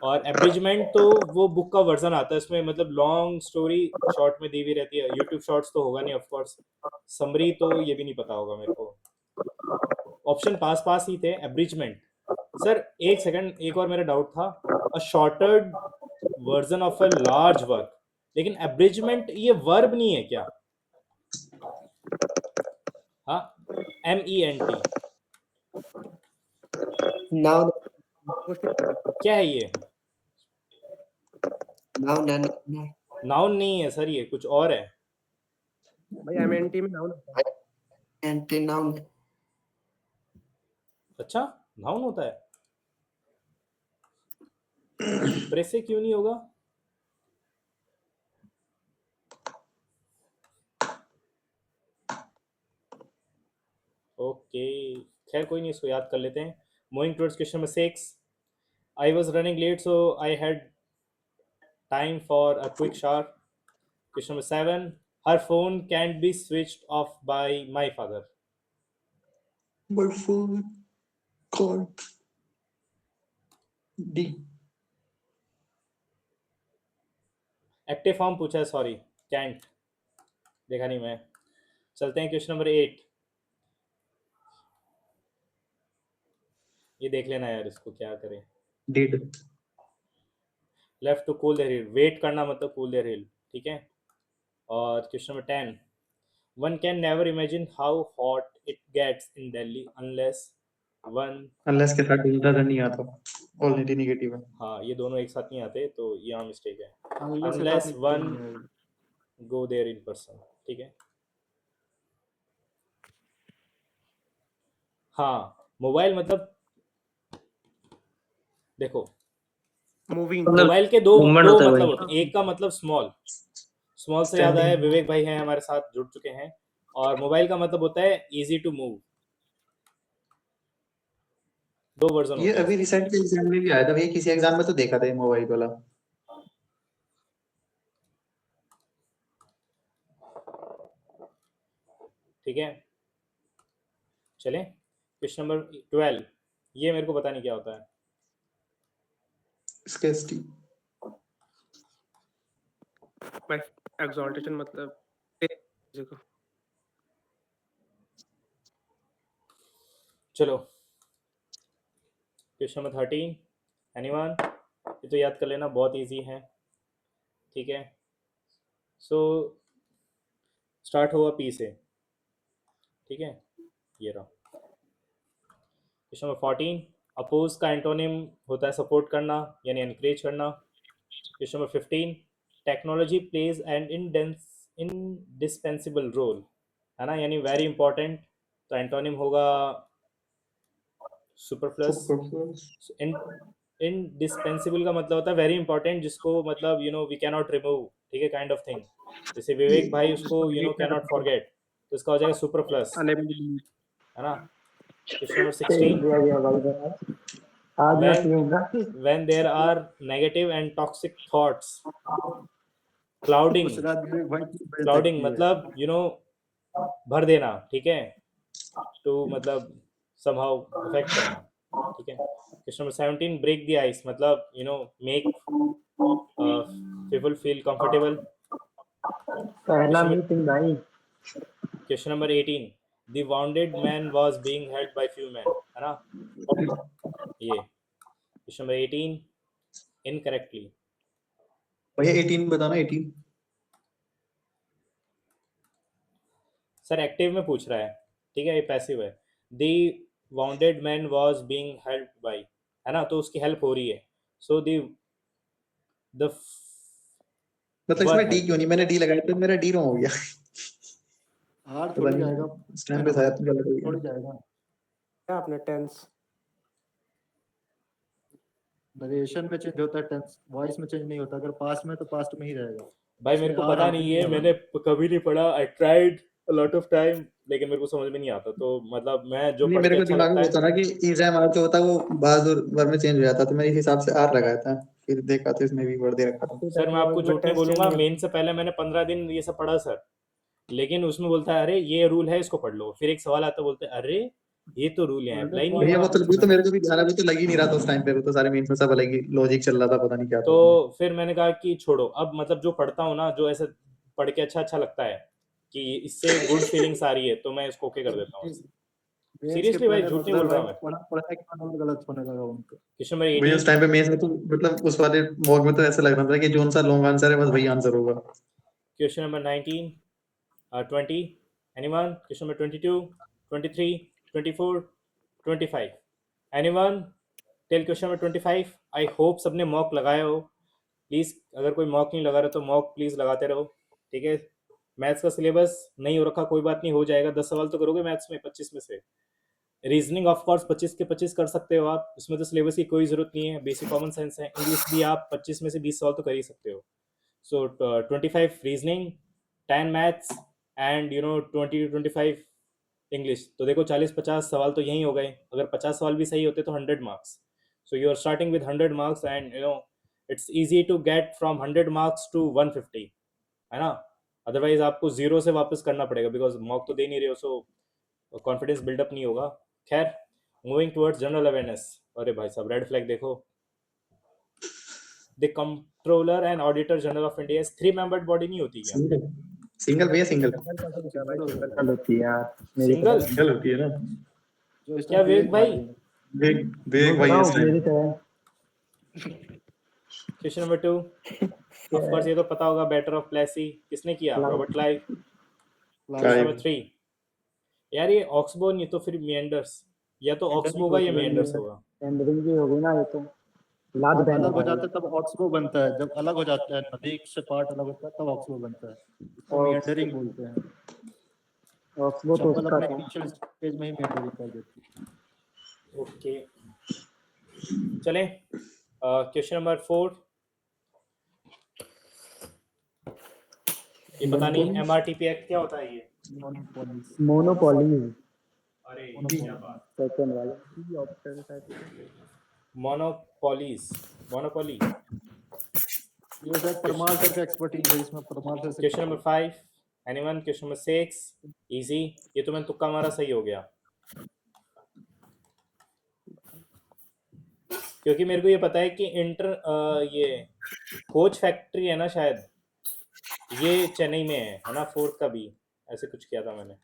और एब्रिजमेंट तो वो बुक का वर्जन आता है, इसमें मतलब लॉन्ग स्टोरी शॉर्ट में दी हुई रहती है। यूट्यूब शॉर्ट्स तो होगा नहीं ऑफ कोर्स, समरी तो ये भी नहीं पता होगा मेरे को। ऑप्शन पास पास ही थे। एब्रिजमेंट सर, एक सेकंड, एक और मेरा डाउट था, a shortened version of a large work, लेकिन एब्रिजमेंट ये वर्ब नहीं है क्या? हाँ, MENT नाउन क्या है ये? नाउन है। नाउन नहीं है सर, ये कुछ और है। भाई MNT में नाउन होता है। Anti noun. अच्छा, नाउन होता है, प्रेसे क्यों नहीं होगा? ओके, खैर कोई नहीं, इसको याद कर लेते हैं. Moving towards question number 6. I was running late, so I had time for a quick shower. Question number 7. Her phone can't be switched off by my father. My phone can't. D. Active form पूछा है, sorry, cantt देखा नहीं मैं. चलते हैं question number 8. ये देख लेना यार, इसको क्या करें. Did. Left to cool the hill, wait करना मतलब कूल द हिल, ठीक है. और question number 10. One can never imagine how hot it gets in Delhi unless one. Unless के साथ दूसरा नहीं आता. Already negative है. हाँ, ये दोनों एक साथ नहीं आते, तो ये यहाँ मिस्टेक है. Unless के Unless साथ one नहीं है। go there in person, ठीक है. हाँ, मोबाइल मतलब देखो, मूविंग मोबाइल के दो movement दो होता है मतलब भाई. होते हैं. एक का मतलब स्मॉल, स्मॉल से याद आया, विवेक भाई हैं हमारे साथ, जुड़ चुके हैं. और मोबाइल का मतलब होता है इजी टू मूव. दो वर्जन ये होते हैं. अभी रिसेंट के एग्जाम में भी आया था, ये किसी एग्जाम में तो देखा था ये मोबाइल वाला. ठीक है, चलें. Question number 12. ये मेरे को पता नहीं क्या होता है. Scarcity. एक्सॉल्टेशन मतलब देखो चलो, क्वेश्चन नंबर 13. एनीवन? ये तो याद कर लेना, बहुत इजी है, ठीक है. सो स्टार्ट होगा पी से, ठीक है. ये रहा क्वेश्चन नंबर 14. अपोज का एंटोनिम होता है सपोर्ट करना यानी एनकरेज करना. Question number 15. Technology plays an indispensable role, है ना, यानी वेरी इंपॉर्टेंट. तो एंटोनिम होगा सुपरफ्लस. इंडिस्पेंसिबल का मतलब होता है वेरी इंपॉर्टेंट, जिसको मतलब वी कैन नॉट रिमूव, ठीक है, काइंड ऑफ थिंग. जैसे विवेक भाई उसको कैन नॉट फॉरगेट, तो इसका हो जाएगा सुपरफ्लस, है ना. Question number 16. दिया गया भाई बता। आज मैं पीऊंगा। when there are negative and toxic thoughts, clouding मतलब भर देना, ठीक है, to मतलब somehow affect करना, ठीक है. Question number 17. break the ice मतलब make people feel comfortable. पहला मीटिंग भाई। Question number 18. the wounded man was being held by few men, है ना. ये क्वेश्चन नंबर 18 इनकरेक्टली. भैया 18 बताना. 18 सर एक्टिव में पूछ रहा है, ठीक है, ये पैसिव है. The bounded man was being helped bye, है ना, तो उसकी हेल्प हो रही है. सो द मतलब इसमें डी क्यों नहीं, मैंने डी लगाया तो मेरा डी रॉन्ग हो गया. हार थोड़ी जाएगा, इस टाइम पे शायद तो गलत हो थोड़ी गया. जाएगा। क्या आपने टेंस नरेशन में चेंज होता है, टेंस वॉइस में चेंज नहीं होता. अगर पास्ट में तो पास्ट में ही रहेगा. भाई मेरे को पता नहीं है, मैंने कभी नहीं पढ़ा. I tried a lot of time, लेकिन मेरे को समझ में नहीं आता. तो मतलब मैं जो नहीं, पढ़ मेरे के को अच्छा दिमाग में लगता होता है. ना कि एग्जाम आर जो होता है वो बहादुर वर्ड में चेंज हो जाता, तो मैं इस हिसाब से आर लगाया था. फिर देखा तो इसमें भी वर्ड दे रखा था. सर मैं आपको झूठ नहीं बोलूंगा, मेन से पहले मैंने 15 दिन ये सब पढ़ा सर, लेकिन उसमें बोलता है अरे ये रूल है इसको पढ़ लो. फिर एक सवाल आता है, बोलते हैं अरे ये तो रूल है, अप्लाई नहीं भैया हुआ. वो तो मेरे को भी ध्यान है, वो तो लग ही नहीं रहा था उस टाइम पे. वो तो सारे मेन में सब अलग ही लॉजिक चल रहा था, पता नहीं क्या था. तो फिर मैंने कहा कि छोड़ो, अब मतलब जो पढ़ता हूँ ना, जो ऐसे पढ़ के अच्छा लगता है कि इससे गुड फीलिंग्स आ रही है, तो मैं इसको ओके कर देता हूँ. सीरियसली भाई, झूठ नहीं बोल रहा मैं. पढ़ने के बाद गलत होने लगा उनको. क्वेश्चन नंबर भैया उस 18. टाइम पे मेंस में तो मतलब उस वाले मॉक में तो ऐसा लग रहा था कि जोन सा लॉन्ग आंसर है बस वही आंसर होगा. Question number 19, 20. Anyone? Question number 22, 23, 24, 25. Anyone till question number 25? I hope सबने मॉक लगाया हो. प्लीज़ अगर कोई मॉक नहीं लगा रहा तो मॉक प्लीज़ लगाते रहो, ठीक है. मैथ्स का सिलेबस नहीं हो रखा, कोई बात नहीं, हो जाएगा. 10 सवाल तो करोगे मैथ्स में 25 में से. रीजनिंग ऑफ कोर्स 25 के 25 कर सकते हो आप, इसमें तो सिलेबस की कोई ज़रूरत नहीं है. बेसिक कॉमन सेंस है. इंग्लिश भी आप 25 में से 20 सवाल तो कर ही सकते हो. सो 25 reasoning, 10 maths and 20 to 25 English. तो देखो 40-50 सवाल तो यही हो गए, अगर 50 सवाल भी सही होते तो 100 marks. So you are starting with 100 marks and it's easy to get from 100 marks to 150, है ना। अदरवाइज आपको जीरो से वापस करना पड़ेगा, बिकॉज मॉक तो दे नहीं रहे हो, सो कॉन्फिडेंस बिल्डअप नहीं होगा। खैर, मूविंग टुवर्ड्स जनरल अवेयरनेस। अरे भाई साहब, रेड फ्लैग देखो। The controller and auditor general of India 3 membered body नहीं होती क्या? सिंगल भैया, सिंगल सिंगल होती है यार, मेरी सिंगल तरह। सिंगल होती है ना। क्या विवेक भाई? वेग वेग भाई बताओ, इस टाइम मेरी तरह। क्वेश्चन नंबर 2, ऑफ कोर्स ये तो पता होगा, बैटर ऑफ प्लेसी किसने किया? Robert Clive. क्वेश्चन नंबर 3, यार ये ऑक्सबो नहीं तो फिर मिएंडर्स, या तो ऑक्सबो होगा या मिएंडर्स होगा। एंडरिंग भी हो गई ना ये तो। लाद जब बैन अलग हो है जाता है तब ऑक्सबो बनता है, जब अलग हो जाता है नदी से पार्ट अलग होता है तब ऑक्सबो बनता है, इसको मेंडरिंग बोलते हैं। ऑक्सबो तो चप्पल उसका अपने था। इनिशियल स्टेज में ही मेंडरिंग कर देती है। ओके, चलें। क्वेश्चन नंबर 4, ये पता नहीं एमआरटीपी एक्ट क्या होता है ये? मोनोपोली। अरे क्या बात, सेकंड वाला ऑप्शन था। Monopolies, monopoly. ये शायद परमार सर का एक्सपर्टीज है, इसमें परमार सर से question number 5, anyone? Question number 6, easy, ये तो मैंने तुक्का मारा, सही हो गया, क्योंकि मेरे को ये पता है कि ये कोच फैक्ट्री है ना शायद, ये चेन्नई में है ना, 4th का भी ऐसे कुछ किया था मैंने।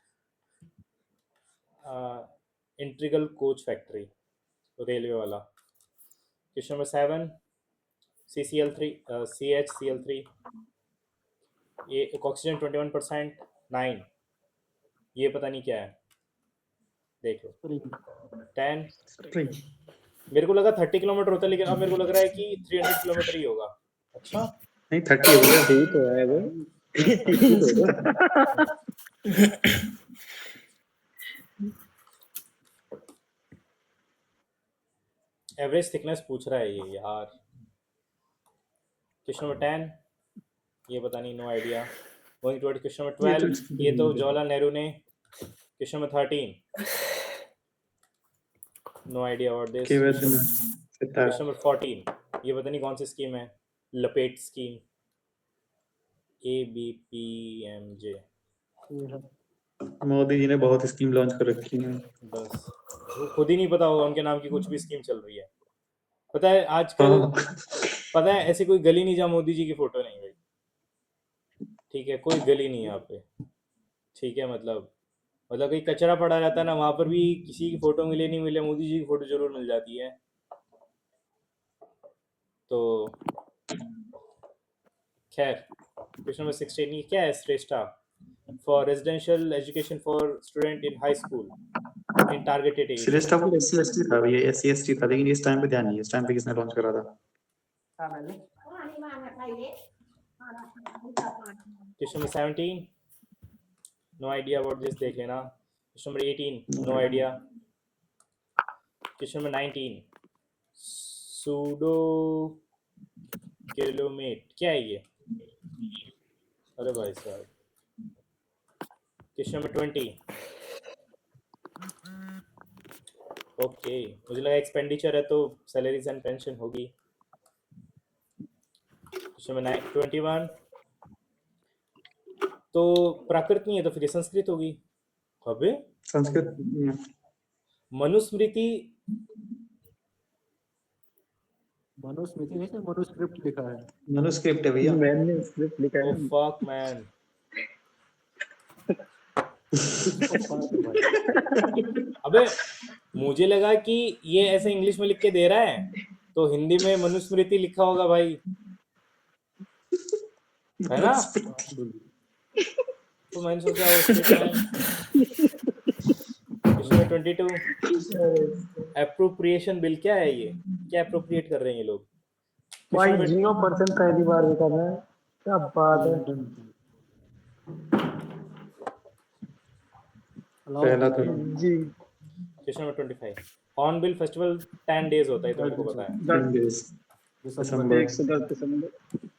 इंट्रीगल कोच फैक्ट्री, रेलवे वाला। क्वेश्चन नंबर 7, CCl3, CHCl3, ये ऑक्सीजन 21%, 9, ये पता नहीं क्या है, देख लो। 10, मेरे को लगा 30 किलोमीटर होता है, लेकिन अब मेरे को लग रहा है कि 300 किलोमीटर ही होगा। अच्छा, नहीं 30 हो गया। ठीक तो है वो। एवरेज थिकनेस पूछ रहा है ये यार। क्वेश्चन नंबर 10, ये पता नहीं, no idea. Going toward question number 12, ये तो जवाहरलाल नेहरू ने। Question number 13, no idea what this. Question number 14, ये पता नहीं कौन सी स्कीम है, लपेट स्कीम, ABPMJ। मोदी जी ने बहुत स्कीम लॉन्च कर रखी है। बस वो खुद ही नहीं पता होगा उनके नाम की कुछ भी स्कीम चल रही है। पता है आजकल, पता है ऐसी कोई गली नहीं जहाँ मोदी जी की फोटो नहीं भाई, ठीक है, कोई गली नहीं है यहाँ पे, ठीक है, मतलब कहीं कचरा पड़ा रहता है ना, वहां पर भी किसी की फोटो मिले नहीं मिले, मोदी जी की फोटो जरूर मिल जाती है। तो खैर, क्वेश्चन नंबर 16, ये क्या है? Shreshta for residential education for student in high school in targeted area. Shreshta को SC/ST था, ये SC/ST था, लेकिन इस टाइम पे ध्यान नहीं है, इस टाइम पे किसने लॉन्च करा था? Question number 17, no idea what this, देख लेना। Question number 18, no idea. Question number 19, सूडो किलोमेट, क्या है ये? अरे भाई साहब। क्वेश्चन नंबर 20, ओके, मुझे लगा एक्सपेंडिचर है तो सैलरीज एंड पेंशन होगी। क्वेश्चन नंबर 21, तो प्राकृत नहीं है तो फिर संस्कृत होगी। अबे संस्कृत मनुस्मृति, मनुस्मृति नहीं, मनुस्क्रिप्ट लिखा है। मनुस्क्रिप्ट है भैया। मैंने स्क्रिप्ट लिखा है। Fuck man. अबे मुझे लगा कि ये ऐसे इंग्लिश में लिख के दे रहा है तो हिंदी में मनुस्मृति लिखा होगा भाई, है ना? तो मैंने सोचा इसमें 22, एप्रोप्रिएशन बिल, क्या है ये? क्या एप्रोप्रिएट कर रहे हैं ये लोग? भाई 0% पहली बार देखा मैं, क्या बात है। पहला तो जी। Question number 25, Hornbill festival 10 days होता है, तो मेरे को पता है। दिसंबर।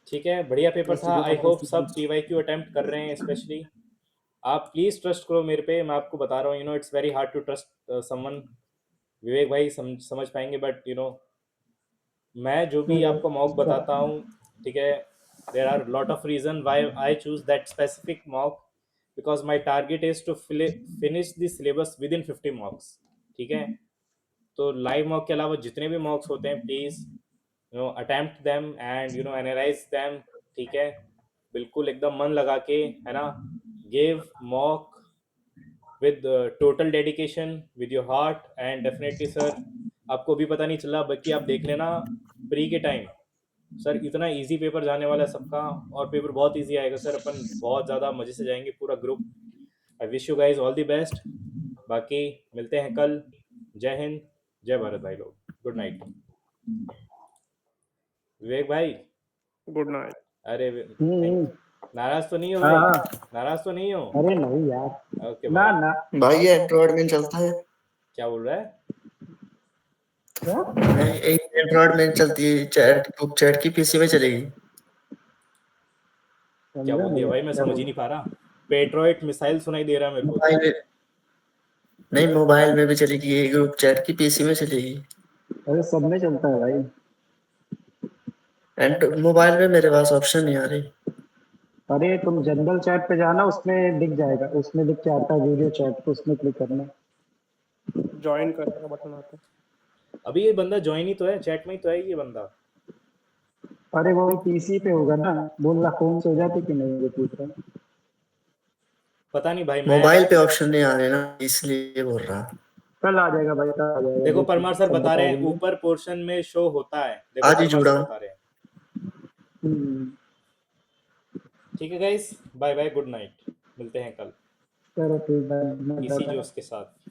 ठीक है, बढ़िया पेपर था। आई होप सब PYQ अटेम्प्ट कर रहे हैं, स्पेशली आप प्लीज ट्रस्ट करो मेरे पे, मैं आपको बता रहा हूँ, it's very hard to trust someone. Vivek भाई समझ पाएंगे, बट मैं जो भी आपको मॉक बताता हूँ, ठीक है, there are lot of reason why I choose that specific mock, because my target is to finish the syllabus within 50 mocks, ठीक है। तो लाइव मॉक के अलावा जितने भी मॉक्स होते हैं, please attempt them and analyse them, ठीक है, बिल्कुल एकदम मन लगा के, है ना, give mock with total dedication, with your heart, and definitely sir, आपको भी पता नहीं चला, बाकी आप देख लेना प्री के टाइम, सर इतना इजी पेपर जाने वाला है सबका, और पेपर बहुत इजी आएगा सर, अपन बहुत ज़्यादा मज़े से जाएंगे पूरा group. I wish you guys all the best, बाकी मिलते हैं कल। जय हिंद, जय भारत भाई लोग, गुड नाइट। विवेक भाई गुड नाइट। अरे नाराज तो नहीं हो हाँ विवेक? हाँ, नाराज तो नहीं हो? अरे नहीं यार, ओके ना भाई। ना, भाई ये एंड्रॉइड में चलता है। क्या बोल रहा है? क्या एक एंड्रॉइड में चलती है, चैट बुक चैट की पीसी में चलेगी। क्या समझा बोल दिया नहीं, भाई, मैं क्या समझ ही बोल नहीं पा रहा। पेट्रोइट मिसाइल सुनाई दे रहा है मेरे को। मोबाइल में नहीं, मोबाइल में भी चलेगी, ये ग्रुप चैट की पीसी में चलेगी। अरे सब में चलता है भाई। एंड मोबाइल में मेरे पास ऑप्शन नहीं आ रही। अरे तुम जनरल चैट पे जाना, उसमें दिख जाएगा, उसमें दिख के आता है वीडियो चैट, तो उसमें क्लिक करना। ज्वाइन करने का बटन आता है। अभी ये बंदा ज्वाइन ही तो है, चैट में ही तो है ये बंदा। अरे वो पीसी पे होगा ना, बोल रहा फोन से हो जाती कि नहीं, ये पूछ रहा हूँ। पता नहीं भाई, मैं मोबाइल पे ऑप्शन नहीं आ रहे ना, इसलिए बोल रहा। कल आ जाएगा भाई, कल आ जाएगा, देखो देखिए परमार सर सब बता बता रहे हैं देंगे। ऊपर पोर्शन में शो होता है, देखो आज ही परमार सर जुड़ा। बता रहे हैं। हम्म, ठीक है guys, bye bye, good night, मिलते हैं कल चलो ठीक है, मैं इसी बताता हूँ। जोश के साथ।